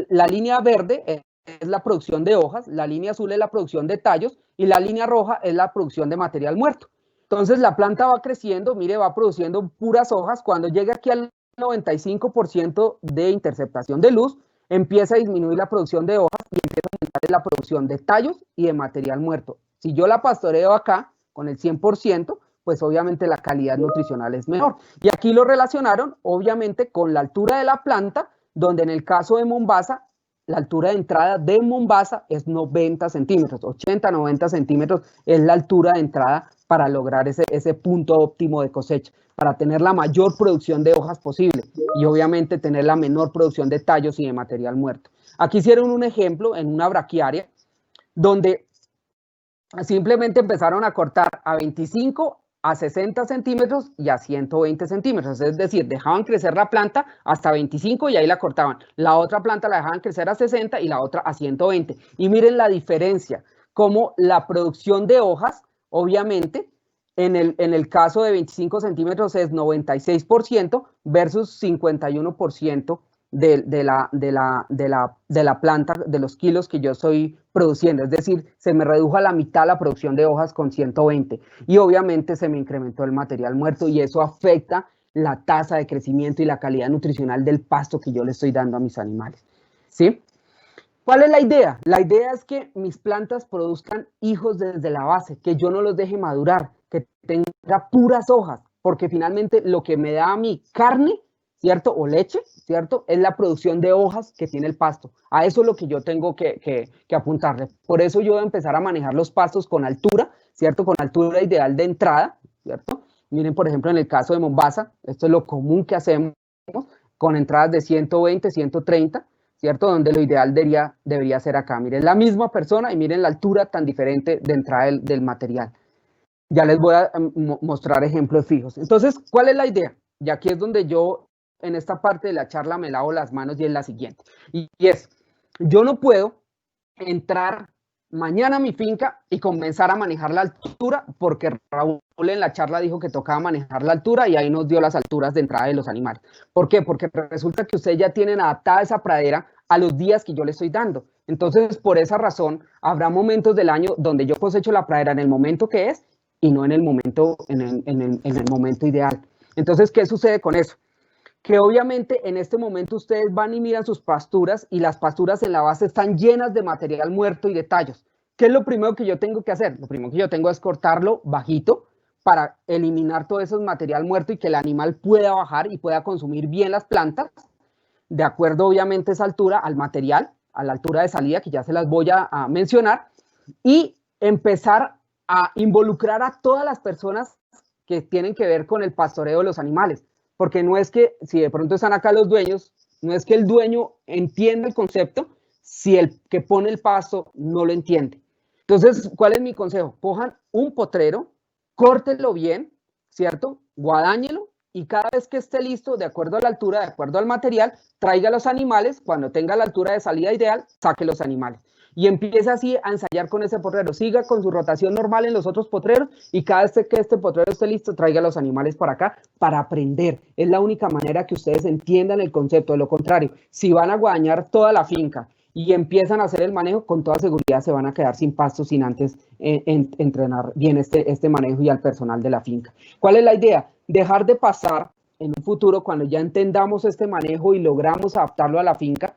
la línea verde es la producción de hojas, la línea azul es la producción de tallos y la línea roja es la producción de material muerto. Entonces la planta va creciendo, mire, va produciendo puras hojas. Cuando llega aquí al 95% de interceptación de luz, empieza a disminuir la producción de hojas y empieza a aumentar la producción de tallos y de material muerto. Si yo la pastoreo acá con el 100%, pues obviamente la calidad nutricional es mejor. Y aquí lo relacionaron obviamente con la altura de la planta, donde en el caso de Mombasa, la altura de entrada de Mombasa es 90 centímetros, 80, 90 centímetros es la altura de entrada para lograr ese punto óptimo de cosecha, para tener la mayor producción de hojas posible y obviamente tener la menor producción de tallos y de material muerto. Aquí hicieron un ejemplo en una braquiaria donde simplemente empezaron a cortar a 25 a 60 centímetros y a 120 centímetros, es decir, dejaban crecer la planta hasta 25 y ahí la cortaban. La otra planta la dejaban crecer a 60 y la otra a 120. Y miren la diferencia, como la producción de hojas, obviamente, en el caso de 25 centímetros es 96% versus 51% de la planta, de los kilos que yo estoy produciendo. Es decir, se me redujo a la mitad la producción de hojas con 120 y obviamente se me incrementó el material muerto y eso afecta la tasa de crecimiento y la calidad nutricional del pasto que yo le estoy dando a mis animales, ¿sí? ¿Cuál es la idea? La idea es que mis plantas produzcan hijos desde la base, que yo no los deje madurar, que tenga puras hojas, porque finalmente lo que me da a mí carne, ¿cierto? O leche, ¿cierto? Es la producción de hojas que tiene el pasto. A eso es lo que yo tengo que apuntarle. Por eso yo voy a empezar a manejar los pastos con altura, ¿cierto? Con altura ideal de entrada, ¿cierto? Miren, por ejemplo, en el caso de Mombasa, esto es lo común que hacemos, con entradas de 120, 130, ¿cierto? Donde lo ideal debería ser acá. Miren, la misma persona y miren la altura tan diferente de entrada del material. Ya les voy a mostrar ejemplos fijos. Entonces, ¿cuál es la idea? Y aquí es donde yo, en esta parte de la charla, me lavo las manos y es la siguiente. Y es, yo no puedo entrar mañana a mi finca y comenzar a manejar la altura, porque Raúl en la charla dijo que tocaba manejar la altura y ahí nos dio las alturas de entrada de los animales. ¿Por qué? Porque resulta que ustedes ya tienen adaptada esa pradera a los días que yo le estoy dando. Entonces, por esa razón, habrá momentos del año donde yo cosecho la pradera en el momento que es y no en el momento, en el momento ideal. Entonces, ¿qué sucede con eso? Que obviamente en este momento ustedes van y miran sus pasturas y las pasturas en la base están llenas de material muerto y de tallos. ¿Qué es lo primero que yo tengo que hacer? Lo primero que yo tengo es cortarlo bajito para eliminar todo ese material muerto y que el animal pueda bajar y pueda consumir bien las plantas, de acuerdo obviamente a esa altura, al material, a la altura de salida, que ya se las voy a mencionar, y empezar a involucrar a todas las personas que tienen que ver con el pastoreo de los animales. Porque no es que, si de pronto están acá los dueños, no es que el dueño entienda el concepto si el que pone el pasto no lo entiende. Entonces, ¿cuál es mi consejo? Cojan un potrero, córtenlo bien, ¿cierto? Guadáñelo y cada vez que esté listo, de acuerdo a la altura, de acuerdo al material, traiga los animales. Cuando tenga la altura de salida ideal, saque los animales. Y empieza así a ensayar con ese potrero. Siga con su rotación normal en los otros potreros y cada vez que este potrero esté listo, traiga los animales para acá para aprender. Es la única manera que ustedes entiendan el concepto. De lo contrario, si van a guadañar toda la finca y empiezan a hacer el manejo, con toda seguridad se van a quedar sin pasto sin antes entrenar bien este manejo y al personal de la finca. ¿Cuál es la idea? Dejar de pasar en un futuro, cuando ya entendamos este manejo y logramos adaptarlo a la finca,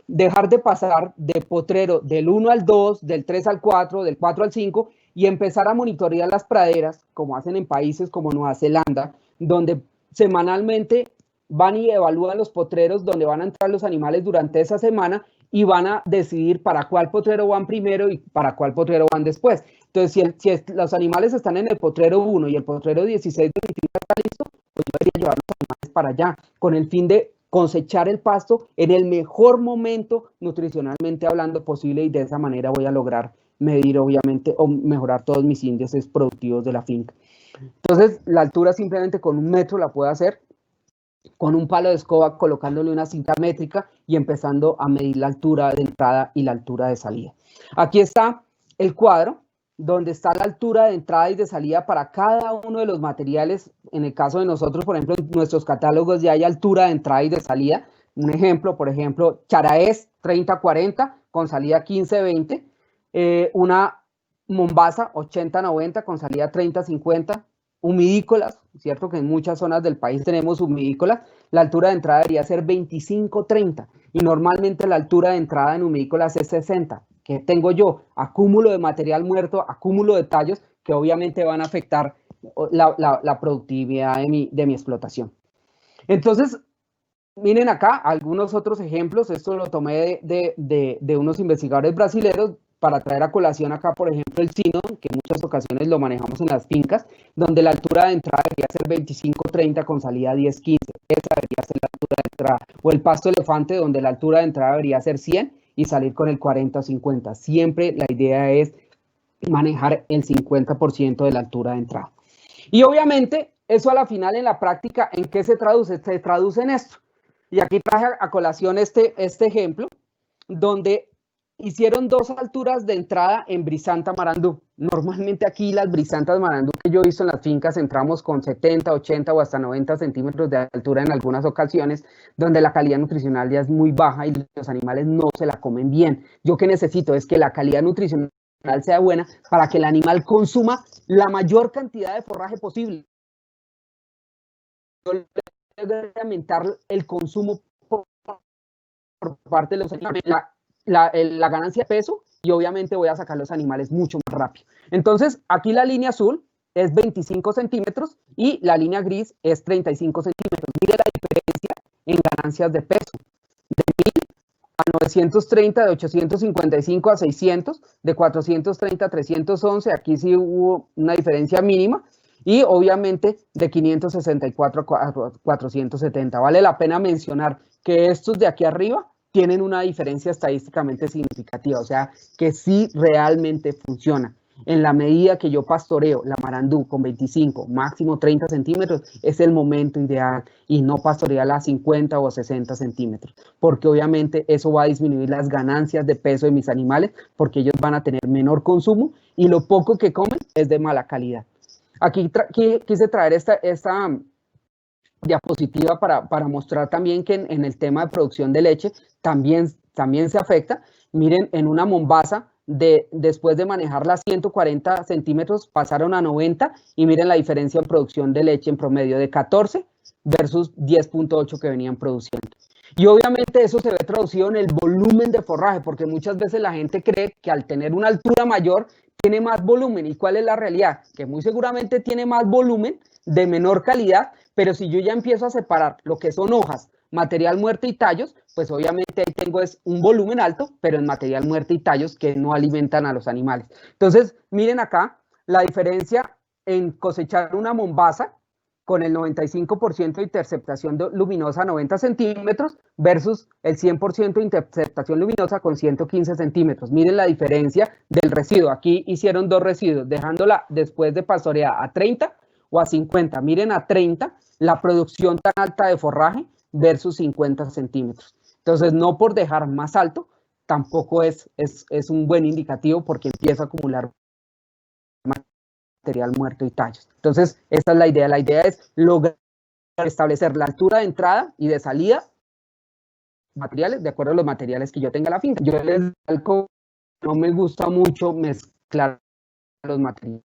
dejar de pasar de potrero del 1 al 2, del 3 al 4, del 4 al 5 y empezar a monitorear las praderas, como hacen en países como Nueva Zelanda, donde semanalmente van y evalúan los potreros donde van a entrar los animales durante esa semana y van a decidir para cuál potrero van primero y para cuál potrero van después. Entonces, si los animales están en el potrero 1 y el potrero 16 de mi finca está listo, pues yo debería llevar los animales para allá, con el fin de cosechar el pasto en el mejor momento nutricionalmente hablando posible y de esa manera voy a lograr medir obviamente o mejorar todos mis índices productivos de la finca. Entonces la altura simplemente con 1 metro la puedo hacer con un palo de escoba colocándole una cinta métrica y empezando a medir la altura de entrada y la altura de salida. Aquí está el cuadro donde está la altura de entrada y de salida para cada uno de los materiales. En el caso de nosotros, por ejemplo, en nuestros catálogos ya hay altura de entrada y de salida. Un ejemplo, por ejemplo, Charaes 30-40 con salida 15-20. Una Mombasa 80-90 con salida 30-50. Humidícolas, ¿cierto? Que en muchas zonas del país tenemos humidícolas. La altura de entrada debería ser 25-30 y normalmente la altura de entrada en humidícolas es 60. ¿Qué tengo yo? Acúmulo de material muerto, acúmulo de tallos que obviamente van a afectar la productividad de mi explotación. Entonces, miren acá algunos otros ejemplos. Esto lo tomé de unos investigadores brasileños para traer a colación acá, por ejemplo, el sino, que en muchas ocasiones lo manejamos en las fincas, donde la altura de entrada debería ser 25-30 con salida 10-15. Esa debería ser la altura de entrada. O el pasto elefante, donde la altura de entrada debería ser 100 y salir con el 40-50. Siempre la idea es manejar el 50% de la altura de entrada. Y obviamente, eso a la final en la práctica, ¿en qué se traduce? Se traduce en esto. Y aquí traje a colación este ejemplo, donde hicieron 2 alturas de entrada en Brisanta Marandú. Normalmente aquí las Brisantas Marandú que yo he visto en las fincas entramos con 70, 80 o hasta 90 centímetros de altura en algunas ocasiones, donde la calidad nutricional ya es muy baja y los animales no se la comen bien. Yo que necesito es que la calidad nutricional sea buena para que el animal consuma la mayor cantidad de forraje posible. Yo le aumentar el consumo por parte de los animales, la ganancia de peso, y obviamente voy a sacar los animales mucho más rápido. Entonces, aquí la línea azul es 25 centímetros y la línea gris es 35 centímetros. Mire la diferencia en ganancias de peso. De 1000 a 930, de 855 a 600, de 430 a 311, aquí sí hubo una diferencia mínima, y obviamente de 564 a 470. Vale la pena mencionar que estos de aquí arriba tienen una diferencia estadísticamente significativa, o sea, que sí realmente funciona. En la medida que yo pastoreo la marandú con 25, máximo 30 centímetros, es el momento ideal, y no pastorearla a 50 o 60 centímetros, porque obviamente eso va a disminuir las ganancias de peso de mis animales, porque ellos van a tener menor consumo y lo poco que comen es de mala calidad. Aquí quise traer esta diapositiva para mostrar también que en el tema de producción de leche también se afecta. Miren, en una Mombasa, después de manejarla a 140 centímetros, pasaron a 90, y miren la diferencia en producción de leche en promedio de 14 versus 10.8 que venían produciendo. Y obviamente eso se ve traducido en el volumen de forraje, porque muchas veces la gente cree que al tener una altura mayor tiene más volumen. ¿Y cuál es la realidad? Que muy seguramente tiene más volumen de menor calidad, pero si yo ya empiezo a separar lo que son hojas, material muerto y tallos, pues obviamente ahí tengo es un volumen alto, pero en material muerto y tallos que no alimentan a los animales. Entonces, miren acá la diferencia en cosechar una Mombasa con el 95% de interceptación luminosa a 90 centímetros versus el 100% de interceptación luminosa con 115 centímetros. Miren la diferencia del residuo. Aquí hicieron 2 residuos, dejándola después de pastorear a 30 o a 50. Miren a 30 la producción tan alta de forraje versus 50 centímetros. Entonces, no por dejar más alto, tampoco es un buen indicativo, porque empieza a acumular material muerto y tallos. Entonces, esta es la idea. La idea es lograr establecer la altura de entrada y de salida materiales, de acuerdo a los materiales que yo tenga en la finca. Yo les calco, no me gusta mucho mezclar los materiales,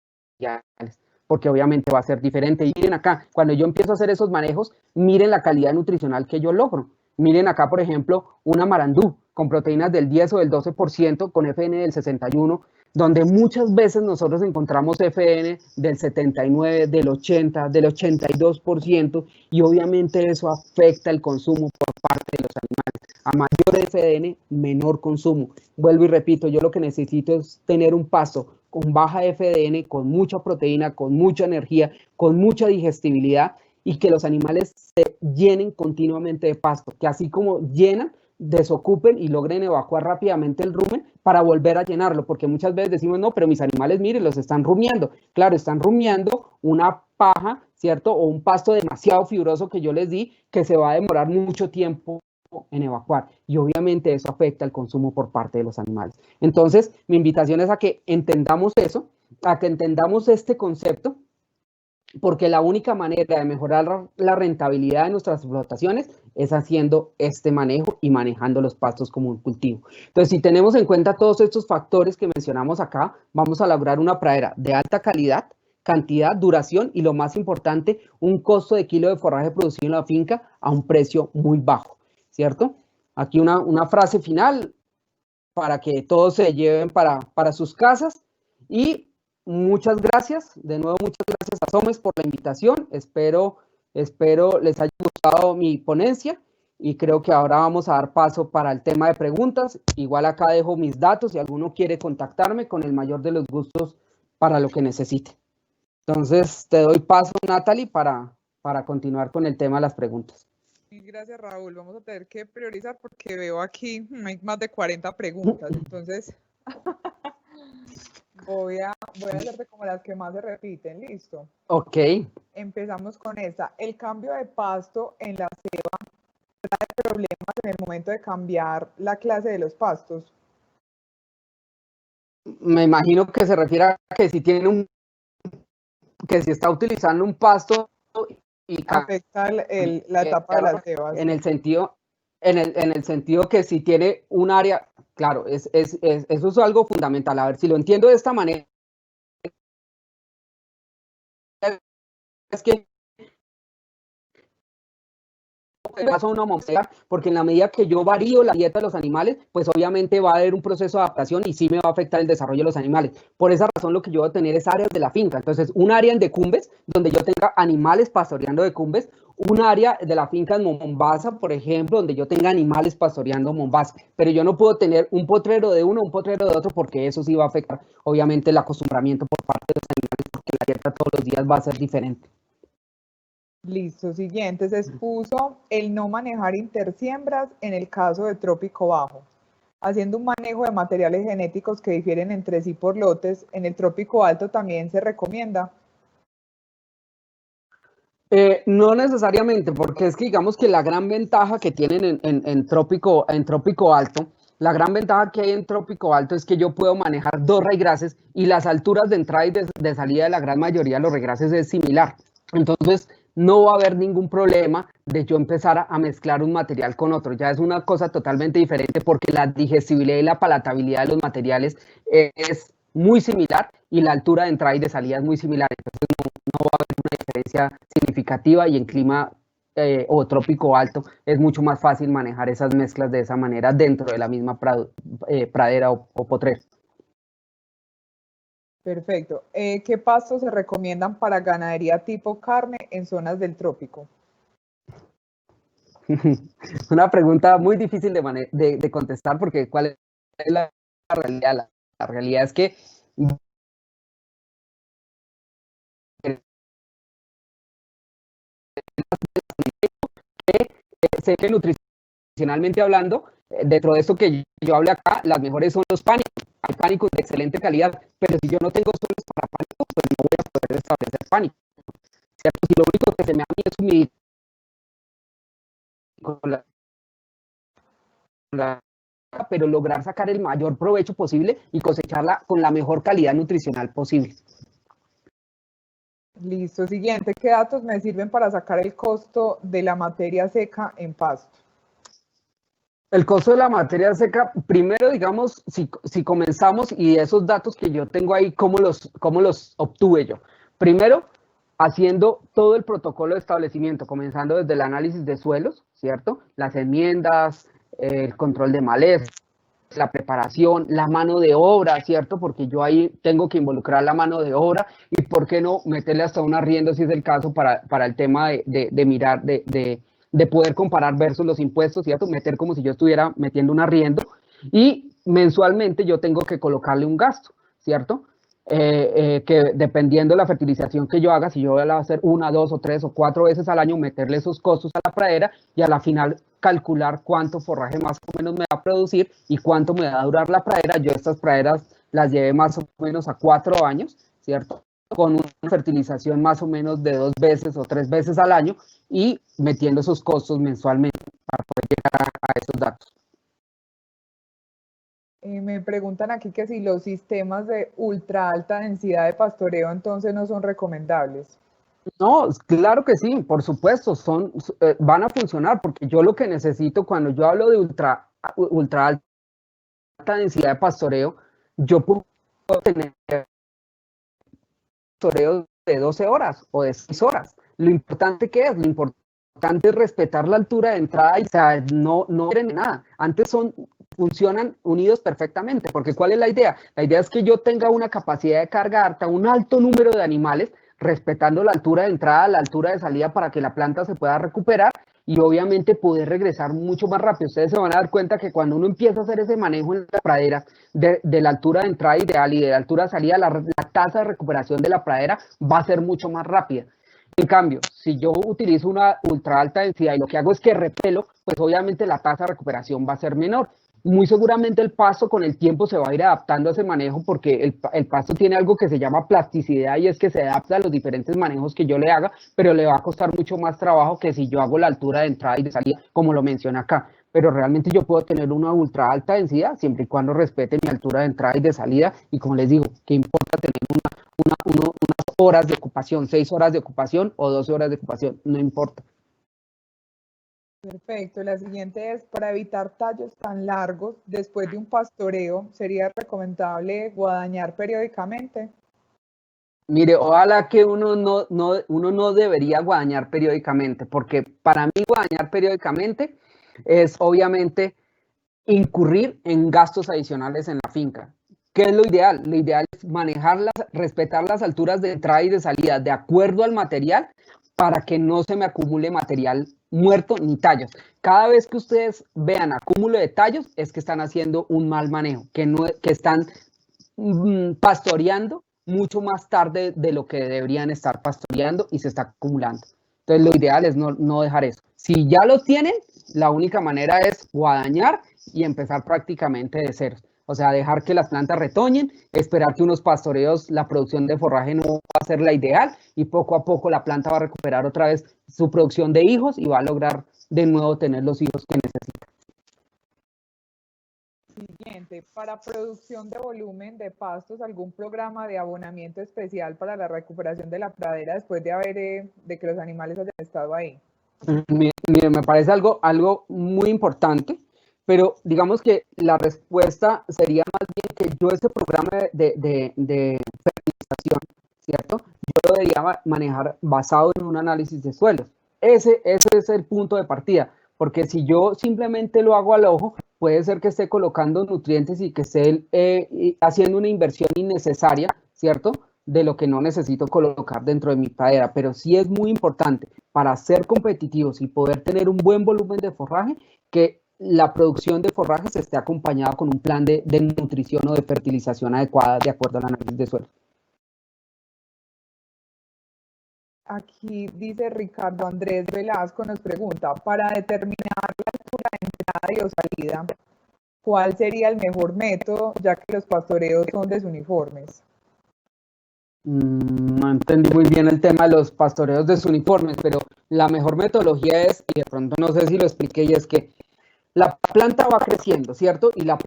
porque obviamente va a ser diferente. Y miren acá, cuando yo empiezo a hacer esos manejos, miren la calidad nutricional que yo logro. Miren acá, por ejemplo, una marandú con proteínas del 10 o del 12%, con FN del 61, donde muchas veces nosotros encontramos FN del 79, del 80, del 82%, y obviamente eso afecta el consumo por parte de los animales. A mayor FDN, menor consumo. Vuelvo y repito, yo lo que necesito es tener un pasto con baja FDN, con mucha proteína, con mucha energía, con mucha digestibilidad, y que los animales se llenen continuamente de pasto, que así como llenan, desocupen y logren evacuar rápidamente el rumen para volver a llenarlo, porque muchas veces decimos, no, pero mis animales, miren, los están rumiando. Claro, están rumiando una paja, ¿cierto? O un pasto demasiado fibroso que yo les di, que se va a demorar mucho tiempo en evacuar, y obviamente eso afecta el consumo por parte de los animales. Entonces, mi invitación es a que entendamos eso, a que entendamos este concepto, porque la única manera de mejorar la rentabilidad de nuestras explotaciones es haciendo este manejo y manejando los pastos como un cultivo. Entonces, si tenemos en cuenta todos estos factores que mencionamos acá, vamos a lograr una pradera de alta calidad, cantidad, duración y, lo más importante, un costo de kilo de forraje producido en la finca a un precio muy bajo, ¿cierto? Aquí una frase final para que todos se lleven para sus casas. Y muchas gracias, de nuevo muchas gracias a Somes por la invitación. Espero les haya gustado mi ponencia, y creo que ahora vamos a dar paso para el tema de preguntas. Igual acá dejo mis datos si alguno quiere contactarme, con el mayor de los gustos para lo que necesite. Entonces te doy paso, Natalie, para continuar con el tema de las preguntas. Gracias, Raúl. Vamos a tener que priorizar porque veo aquí hay más de 40 preguntas. Entonces, voy a hacerte como las que más se repiten. ¿Listo? Ok. Empezamos con esta. El cambio de pasto en la ceba trae problemas en el momento de cambiar la clase de los pastos. Me imagino que se refiere a que si tiene que si está utilizando un pasto y Afecta la etapa de las cebas. en el sentido, en el sentido que si tiene un área, claro, eso es algo fundamental. A ver, si lo entiendo de esta manera, es que pasa una montaña, porque en la medida que yo varío la dieta de los animales, pues obviamente va a haber un proceso de adaptación y sí me va a afectar el desarrollo de los animales. Por esa razón lo que yo voy a tener es áreas de la finca. Entonces, un área en decumbes, donde yo tenga animales pastoreando decumbes, un área de la finca en Mombasa, por ejemplo, donde yo tenga animales pastoreando Mombasa. Pero yo no puedo tener un potrero de uno, un potrero de otro, porque eso sí va a afectar, obviamente, el acostumbramiento por parte de los animales, porque la dieta todos los días va a ser diferente. Listo, siguiente, se expuso el no manejar intersiembras en el caso de trópico bajo. Haciendo un manejo de materiales genéticos que difieren entre sí por lotes, ¿en el trópico alto también se recomienda? No necesariamente, porque es que digamos que la gran ventaja que tienen en trópico alto, la gran ventaja que hay en trópico alto es que yo puedo manejar dos raigrases y las alturas de entrada y de salida de la gran mayoría de los raigrases es similar. Entonces, no va a haber ningún problema de yo empezar a mezclar un material con otro. Ya es una cosa totalmente diferente porque la digestibilidad y la palatabilidad de los materiales es muy similar y la altura de entrada y de salida es muy similar. Entonces, no va a haber una diferencia significativa y en clima o trópico alto es mucho más fácil manejar esas mezclas de esa manera dentro de la misma pradera o potrero. Perfecto. ¿Qué pastos se recomiendan para ganadería tipo carne en zonas del trópico? Una pregunta muy difícil de contestar porque ¿cuál es la realidad? La realidad es que sé que nutricionalmente hablando, dentro de esto que yo hablé acá, las mejores son los pánicos. Hay pánicos de excelente calidad, pero si yo no tengo zonas para pánicos, pues no voy a poder establecer pánico. ¿Cierto? Si lo único que se me da a mí es humidad pero lograr sacar el mayor provecho posible y cosecharla con la mejor calidad nutricional posible. Listo. Siguiente, ¿qué datos me sirven para sacar el costo de la materia seca en pasto? El costo de la materia seca, primero, digamos, si comenzamos y esos datos que yo tengo ahí, ¿cómo los obtuve yo? Primero, haciendo todo el protocolo de establecimiento, comenzando desde el análisis de suelos, ¿cierto? Las enmiendas, el control de malezas, la preparación, la mano de obra, ¿cierto? Porque yo ahí tengo que involucrar la mano de obra y por qué no meterle hasta un arriendo si es el caso para el tema de mirar, de poder comparar versus los impuestos, ¿cierto? Meter como si yo estuviera metiendo un arriendo y mensualmente yo tengo que colocarle un gasto, ¿cierto? Que dependiendo de la fertilización que yo haga, si yo voy a hacer 1, 2 o 3 o 4 veces al año, meterle esos costos a la pradera y a la final calcular cuánto forraje más o menos me va a producir y cuánto me va a durar la pradera. Yo estas praderas las llevé más o menos a 4 años, ¿cierto? Con una fertilización más o menos de 2 veces o 3 veces al año y metiendo esos costos mensualmente para poder llegar a esos datos. Me preguntan aquí que si los sistemas de ultra alta densidad de pastoreo entonces no son recomendables. No, claro que sí, por supuesto, van a funcionar porque yo lo que necesito cuando yo hablo de ultra alta densidad de pastoreo, yo puedo tener pastoreo de 12 horas o de 6 horas. Lo importante que es, lo importante es respetar la altura de entrada y o sea, no quieren nada. Antes funcionan unidos perfectamente, porque ¿cuál es la idea? La idea es que yo tenga una capacidad de carga hasta un alto número de animales, respetando la altura de entrada, la altura de salida para que la planta se pueda recuperar y obviamente poder regresar mucho más rápido. Ustedes se van a dar cuenta que cuando uno empieza a hacer ese manejo en la pradera de la altura de entrada ideal y de la altura de salida, la tasa de recuperación de la pradera va a ser mucho más rápida. En cambio, si yo utilizo una ultra alta densidad y lo que hago es que repelo, pues obviamente la tasa de recuperación va a ser menor. Muy seguramente el pasto con el tiempo se va a ir adaptando a ese manejo porque el pasto tiene algo que se llama plasticidad y es que se adapta a los diferentes manejos que yo le haga, pero le va a costar mucho más trabajo que si yo hago la altura de entrada y de salida, como lo menciona acá. pero realmente yo puedo tener una ultra alta densidad siempre y cuando respete mi altura de entrada y de salida. Y como les digo, ¿qué importa tener unas horas de ocupación, 6 horas de ocupación o 12 horas de ocupación? No importa. Perfecto. La siguiente es, para evitar tallos tan largos, después de un pastoreo, ¿sería recomendable guadañar periódicamente? Mire, ojalá que uno no debería guadañar periódicamente, porque para mí guadañar periódicamente es obviamente incurrir en gastos adicionales en la finca. ¿Qué es lo ideal? Lo ideal es manejarlas, respetar las alturas de entrada y de salida de acuerdo al material para que no se me acumule material muerto ni tallos. Cada vez que ustedes vean acúmulo de tallos es que están haciendo un mal manejo, que están pastoreando mucho más tarde de lo que deberían estar pastoreando y se está acumulando. Entonces lo ideal es no dejar eso. Si ya lo tienen, la única manera es guadañar y empezar prácticamente de cero. O sea, dejar que las plantas retoñen, esperar que unos pastoreos, la producción de forraje no va a ser la ideal y poco a poco la planta va a recuperar otra vez su producción de hijos y va a lograr de nuevo tener los hijos que necesita. Siguiente, para producción de volumen de pastos, ¿algún programa de abonamiento especial para la recuperación de la pradera después de que los animales hayan estado ahí? Mire, me parece algo muy importante, pero digamos que la respuesta sería más bien que yo ese programa de fertilización, ¿cierto? Yo lo debería manejar basado en un análisis de suelos. Ese es el punto de partida, porque si yo simplemente lo hago al ojo, puede ser que esté colocando nutrientes y que esté haciendo una inversión innecesaria, ¿cierto? De lo que no necesito colocar dentro de mi pradera, pero sí es muy importante para ser competitivos y poder tener un buen volumen de forraje, que la producción de forraje se esté acompañada con un plan de nutrición o de fertilización adecuada de acuerdo al análisis de suelo. Aquí dice Ricardo Andrés Velasco, nos pregunta, para determinar la altura de entrada y o salida, ¿cuál sería el mejor método, ya que los pastoreos son desuniformes? No entendí muy bien el tema de los pastoreos desuniformes, pero la mejor metodología es, y de pronto no sé si lo expliqué, y es que la planta va creciendo, ¿cierto? Y las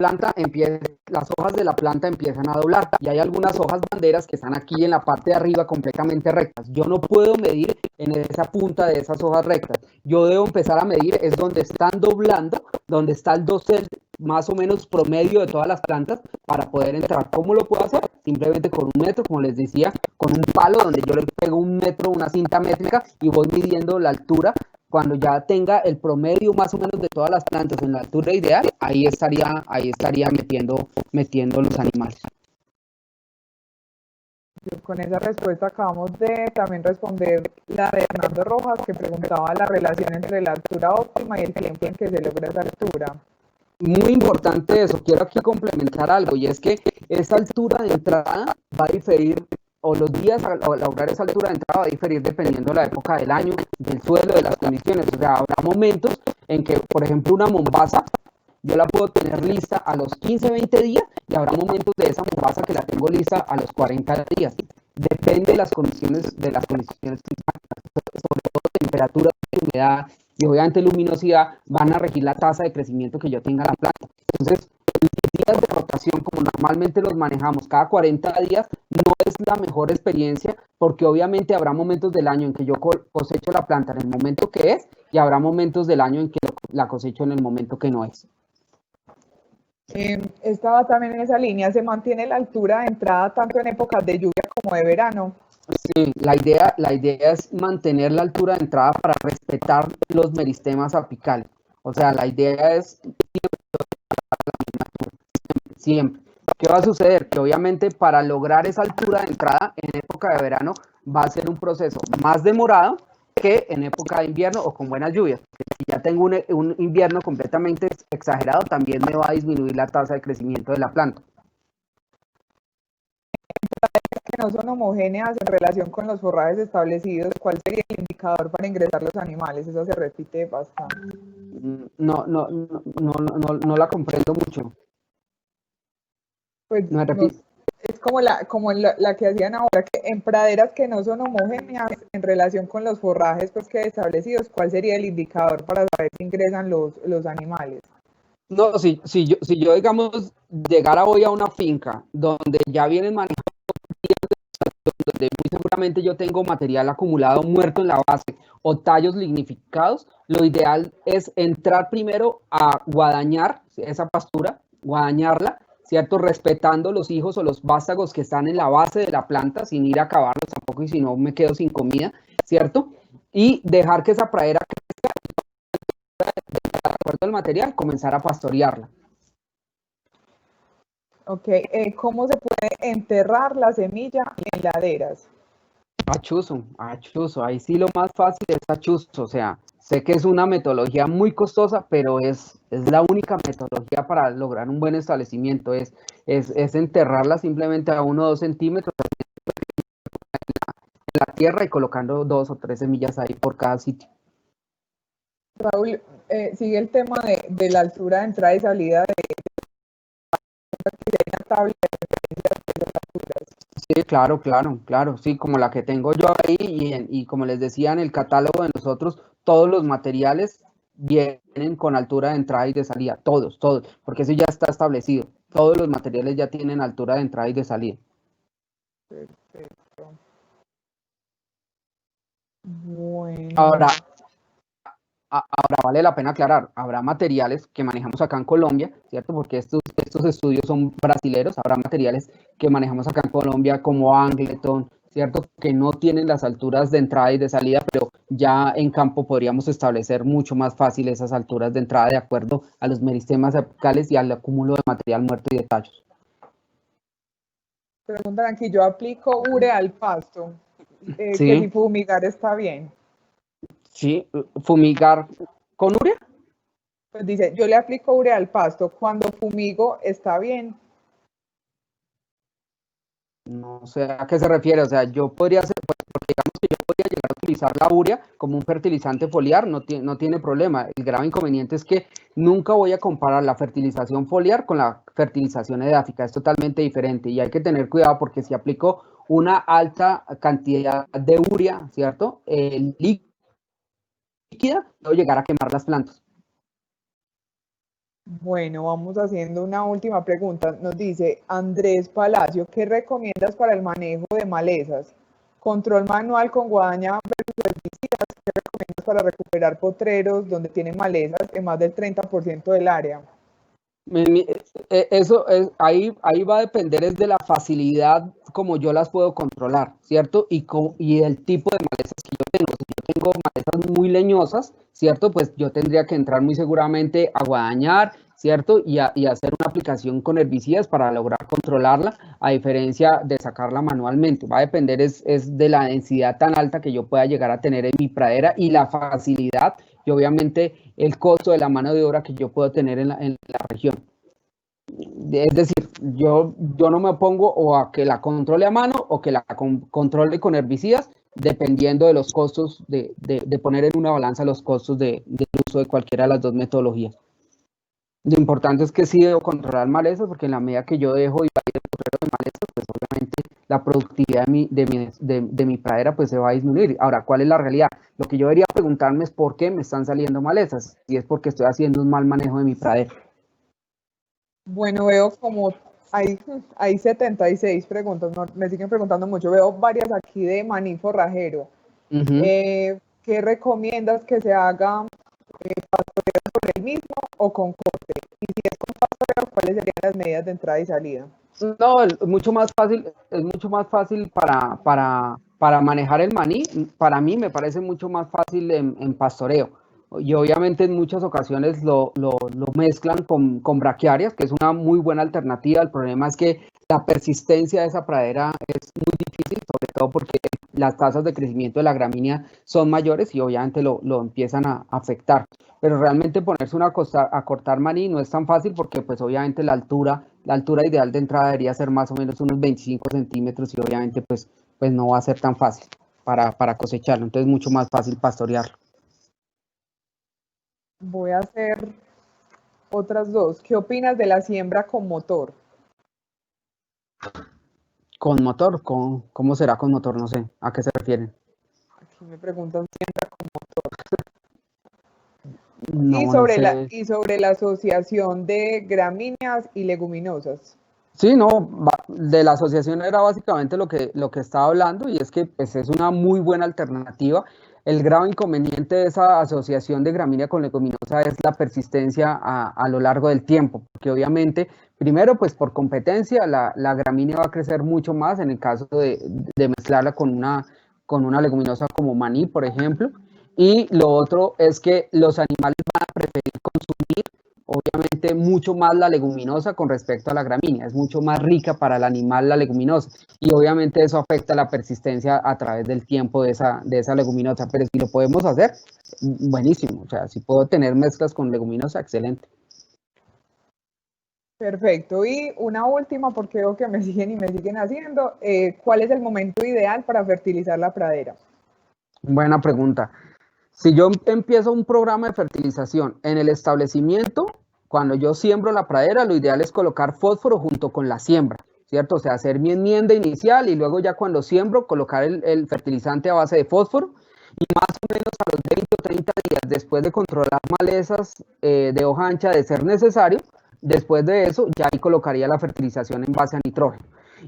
hojas de la planta empiezan a doblar y hay algunas hojas banderas que están aquí en la parte de arriba completamente rectas. Yo no puedo medir en esa punta de esas hojas rectas. Yo debo empezar a medir es donde están doblando, donde está el dosel más o menos promedio de todas las plantas para poder entrar. ¿Cómo lo puedo hacer? Simplemente con un metro, como les decía, con un palo donde yo le pego un metro, una cinta métrica y voy midiendo la altura. Cuando ya tenga el promedio más o menos de todas las plantas en la altura ideal, ahí estaría metiendo los animales. Con esa respuesta acabamos de también responder la de Hernando Rojas, que preguntaba la relación entre la altura óptima y el tiempo en que se logra esa altura. Muy importante eso, quiero aquí complementar algo, y es que esa altura de entrada va a diferir, o los días a lograr esa altura de entrada va a diferir dependiendo de la época del año, del suelo, de las condiciones. O sea, habrá momentos en que, por ejemplo, una mombaza, yo la puedo tener lista a los 15, 20 días, y habrá momentos de esa mombaza que la tengo lista a los 40 días. Depende de las condiciones climáticas, sobre todo temperatura, humedad y obviamente luminosidad, van a regir la tasa de crecimiento que yo tenga en la planta. Entonces, los días de rotación, como normalmente los manejamos cada 40 días, no es la mejor experiencia, porque obviamente habrá momentos del año en que yo cosecho la planta en el momento que es, y habrá momentos del año en que la cosecho en el momento que no es. Estaba también en esa línea, ¿se mantiene la altura de entrada tanto en épocas de lluvia como de verano? Sí, la idea es mantener la altura de entrada para respetar los meristemas apicales. O sea, la idea es siempre. ¿Qué va a suceder? Que obviamente para lograr esa altura de entrada en época de verano va a ser un proceso más demorado que en época de invierno o con buenas lluvias. Si ya tengo un invierno completamente exagerado, también me va a disminuir la tasa de crecimiento de la planta. Que no son homogéneas en relación con los forrajes establecidos, ¿cuál sería el indicador para ingresar los animales? Eso se repite bastante. No la comprendo mucho. Pues ¿Me repite? Es como la que hacían ahora, que en praderas que no son homogéneas en relación con los forrajes pues, que establecidos, ¿cuál sería el indicador para saber si ingresan los animales? No, si yo, digamos, llegara hoy a una finca donde ya vienen manejando, donde muy seguramente yo tengo material acumulado muerto en la base o tallos lignificados, lo ideal es entrar primero a guadañar esa pastura, guadañarla, ¿cierto? Respetando los hijos o los vástagos que están en la base de la planta, sin ir a acabarlos tampoco, y si no me quedo sin comida, ¿cierto? Y dejar que esa pradera crezca, de acuerdo al material, comenzar a pastorearla. Ok, ¿cómo se puede enterrar la semilla en laderas? Achuzo, ahí sí lo más fácil es achuzo, o sea, sé que es una metodología muy costosa, pero es la única metodología para lograr un buen establecimiento, es enterrarla simplemente a 1 o 2 centímetros en la tierra y colocando 2 o 3 semillas ahí por cada sitio. Raúl, sigue el tema de la altura de entrada y salida de una tabla de referencias de las alturas. Sí, claro, sí, como la que tengo yo ahí y como les decía en el catálogo de nosotros, todos los materiales vienen con altura de entrada y de salida, todos, porque eso ya está establecido, todos los materiales ya tienen altura de entrada y de salida. Perfecto. Bueno. Ahora vale la pena aclarar, habrá materiales que manejamos acá en Colombia, ¿cierto? Porque estos estudios son brasileros, habrá materiales que manejamos acá en Colombia como Angleton, ¿cierto? Que no tienen las alturas de entrada y de salida, pero ya en campo podríamos establecer mucho más fácil esas alturas de entrada de acuerdo a los meristemas apicales y al acúmulo de material muerto y de tallos. Preguntan aquí, yo aplico urea al pasto, que si Sí, fumigar está bien. sí, fumigar con urea. Pues dice, yo le aplico urea al pasto, cuando fumigo está bien. No sé a qué se refiere, o sea, yo podría hacer, porque digamos que yo podría llegar a utilizar la urea como un fertilizante foliar, no tiene problema. El grave inconveniente es que nunca voy a comparar la fertilización foliar con la fertilización edáfica, es totalmente diferente y hay que tener cuidado porque si aplico una alta cantidad de urea, ¿cierto? Líquida, puedo llegar a quemar las plantas. Bueno, vamos haciendo una última pregunta. Nos dice Andrés Palacio, ¿qué recomiendas para el manejo de malezas? Control manual con guadaña versus herbicidas. ¿Qué recomiendas para recuperar potreros donde tienen malezas en más del 30% del área? Eso es, ahí va a depender es de la facilidad como yo las puedo controlar, ¿cierto? Y el tipo de malezas que yo tengo. Si yo tengo malezas muy leñosas, ¿cierto? Pues yo tendría que entrar muy seguramente a guadañar, ¿cierto? Y hacer una aplicación con herbicidas para lograr controlarla, a diferencia de sacarla manualmente. Va a depender es de la densidad tan alta que yo pueda llegar a tener en mi pradera y la facilidad y obviamente el costo de la mano de obra que yo puedo tener en la región. Es decir, yo no me opongo o a que la controle a mano o que la controle con herbicidas, dependiendo de los costos, de poner en una balanza los costos del uso de cualquiera de las dos metodologías. Lo importante es que sí debo controlar malezas, porque en la medida que yo dejo y vaya el potrero de malezas, pues obviamente la productividad de mi pradera pues se va a disminuir. Ahora, ¿cuál es la realidad? Lo que yo debería preguntarme es por qué me están saliendo malezas, si es porque estoy haciendo un mal manejo de mi pradera. Bueno, veo como hay 76 preguntas, me siguen preguntando mucho. Veo varias aquí de maní forrajero. ¿Qué recomiendas que se haga pastoreo con el mismo o con corte? Y si es con pastoreo, ¿cuáles serían las medidas de entrada y salida? No, es mucho más fácil para manejar el maní. Para mí me parece mucho más fácil en pastoreo. Y obviamente en muchas ocasiones lo mezclan con braquiarias, que es una muy buena alternativa. El problema es que la persistencia de esa pradera es muy difícil, sobre todo porque las tasas de crecimiento de la gramínea son mayores y obviamente lo empiezan a afectar. Pero realmente ponerse a cortar maní no es tan fácil porque pues obviamente la altura ideal de entrada debería ser más o menos unos 25 centímetros y obviamente pues no va a ser tan fácil para cosecharlo. Entonces es mucho más fácil pastorearlo. Voy a hacer otras dos. ¿Qué opinas de la siembra con motor? Con motor, ¿cómo será con motor? No sé, ¿a qué se refieren? Aquí me preguntan si entra con No, no sé. y sobre la asociación de gramíneas y leguminosas. Sí, no, de la asociación era básicamente lo que estaba hablando y es que pues, es una muy buena alternativa. El grave inconveniente de esa asociación de gramínea con leguminosa es la persistencia a lo largo del tiempo, porque obviamente, primero, pues por competencia, la gramínea va a crecer mucho más en el caso de mezclarla con una leguminosa como maní, por ejemplo, y lo otro es que los animales van a preferir consumir obviamente mucho más la leguminosa con respecto a la gramínea, es mucho más rica para el animal la leguminosa y obviamente eso afecta la persistencia a través del tiempo de esa leguminosa, pero si lo podemos hacer, buenísimo, o sea, si puedo tener mezclas con leguminosa, excelente. Perfecto. Y una última, porque veo que me siguen y me siguen haciendo. ¿Cuál es el momento ideal para fertilizar la pradera? Buena pregunta. Si yo empiezo un programa de fertilización en el establecimiento, cuando yo siembro la pradera, lo ideal es colocar fósforo junto con la siembra, ¿cierto? O sea, hacer mi enmienda inicial y luego ya cuando siembro, colocar el fertilizante a base de fósforo y más o menos a los 20 o 30 días después de controlar malezas de hoja ancha de ser necesario, después de eso ya ahí colocaría la fertilización en base a nitrógeno.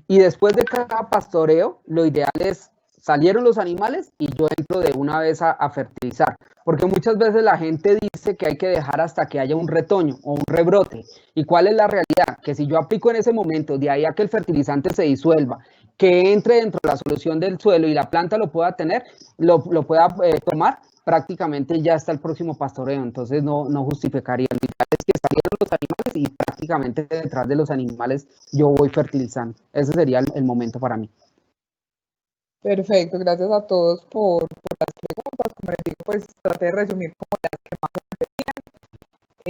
Y después de cada pastoreo, lo ideal es salieron los animales y yo entro de una vez a fertilizar, porque muchas veces la gente dice que hay que dejar hasta que haya un retoño o un rebrote. ¿Y cuál es la realidad? Que si yo aplico en ese momento, de ahí a que el fertilizante se disuelva, que entre dentro de la solución del suelo y la planta lo pueda tener, lo pueda tomar, prácticamente ya está el próximo pastoreo, entonces no justificaría. Lo ideal es que salieron los animales y prácticamente detrás de los animales yo voy fertilizando. Ese sería el momento para mí. Perfecto, gracias a todos por las preguntas. Como les digo, pues traté de resumir como las que más me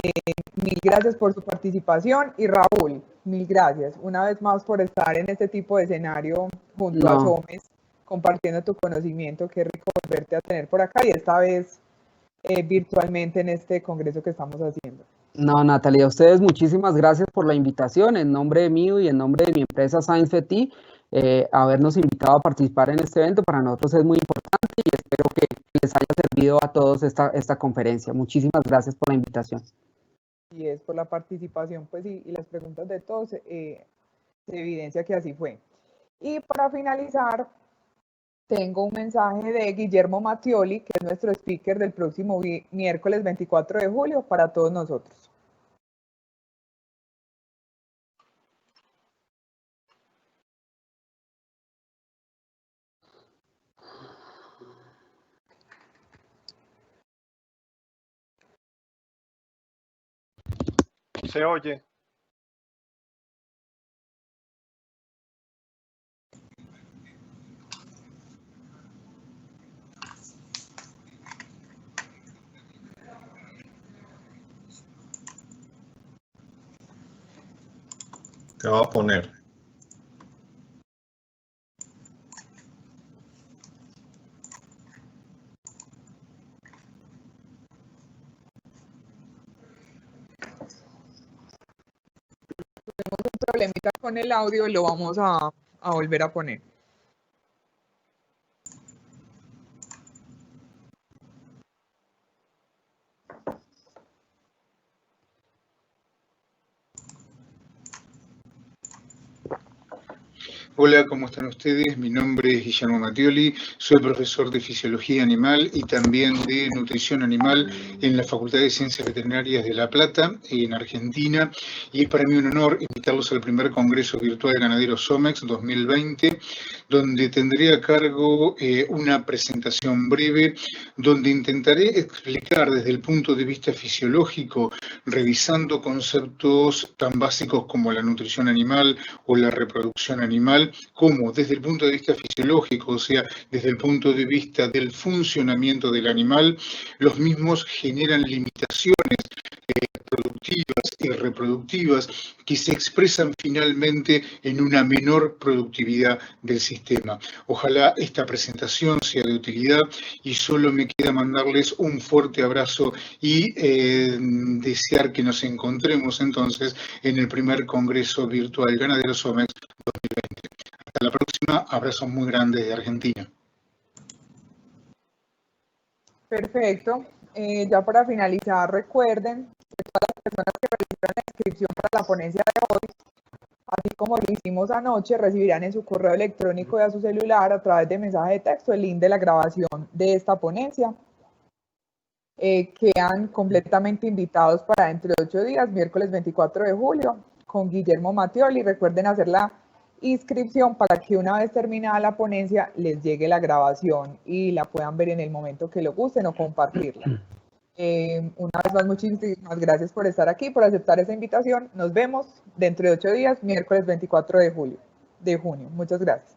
pedían. Mil gracias por su participación y Raúl, mil gracias una vez más por estar en este tipo de escenario junto a Somes, compartiendo tu conocimiento. Qué rico volverte a tener por acá y esta vez virtualmente en este congreso que estamos haciendo. No, Natalia, a ustedes muchísimas gracias por la invitación en nombre mío y en nombre de mi empresa ScienceFETI. Habernos invitado a participar en este evento para nosotros es muy importante y espero que les haya servido a todos esta conferencia. Muchísimas gracias por la invitación. Y es por la participación pues y las preguntas de todos, se evidencia que así fue. Y para finalizar, tengo un mensaje de Guillermo Mattioli, que es nuestro speaker del próximo miércoles 24 de julio para todos nosotros. Se oye. Te voy a poner. Tenemos un problemita con el audio y lo vamos a volver a poner. Hola, ¿cómo están ustedes? Mi nombre es Guillermo Mattioli, soy profesor de Fisiología Animal y también de Nutrición Animal en la Facultad de Ciencias Veterinarias de La Plata, en Argentina, y es para mí un honor invitarlos al primer Congreso Virtual Ganadero SOMEX 2020, donde tendré a cargo una presentación breve, donde intentaré explicar desde el punto de vista fisiológico, revisando conceptos tan básicos como la nutrición animal o la reproducción animal, como desde el punto de vista fisiológico, o sea, desde el punto de vista del funcionamiento del animal, los mismos generan limitaciones productivas y reproductivas que se expresan finalmente en una menor productividad del sistema. Ojalá esta presentación sea de utilidad y solo me queda mandarles un fuerte abrazo y desear que nos encontremos entonces en el primer Congreso Virtual Ganadero SOMEX 2020. Hasta la próxima. Abrazo muy grande de Argentina. Perfecto. Ya para finalizar, recuerden que todas las personas que realizan la inscripción para la ponencia de hoy, así como lo hicimos anoche, recibirán en su correo electrónico y a su celular a través de mensaje de texto el link de la grabación de esta ponencia. Quedan completamente invitados para dentro de 8 días, miércoles 24 de julio, con Guillermo Mattioli. Recuerden hacer la inscripción para que una vez terminada la ponencia les llegue la grabación y la puedan ver en el momento que lo gusten o compartirla. Una vez más, muchísimas gracias por estar aquí, por aceptar esa invitación. Nos vemos dentro de 8 días, miércoles 24 de junio. Muchas gracias.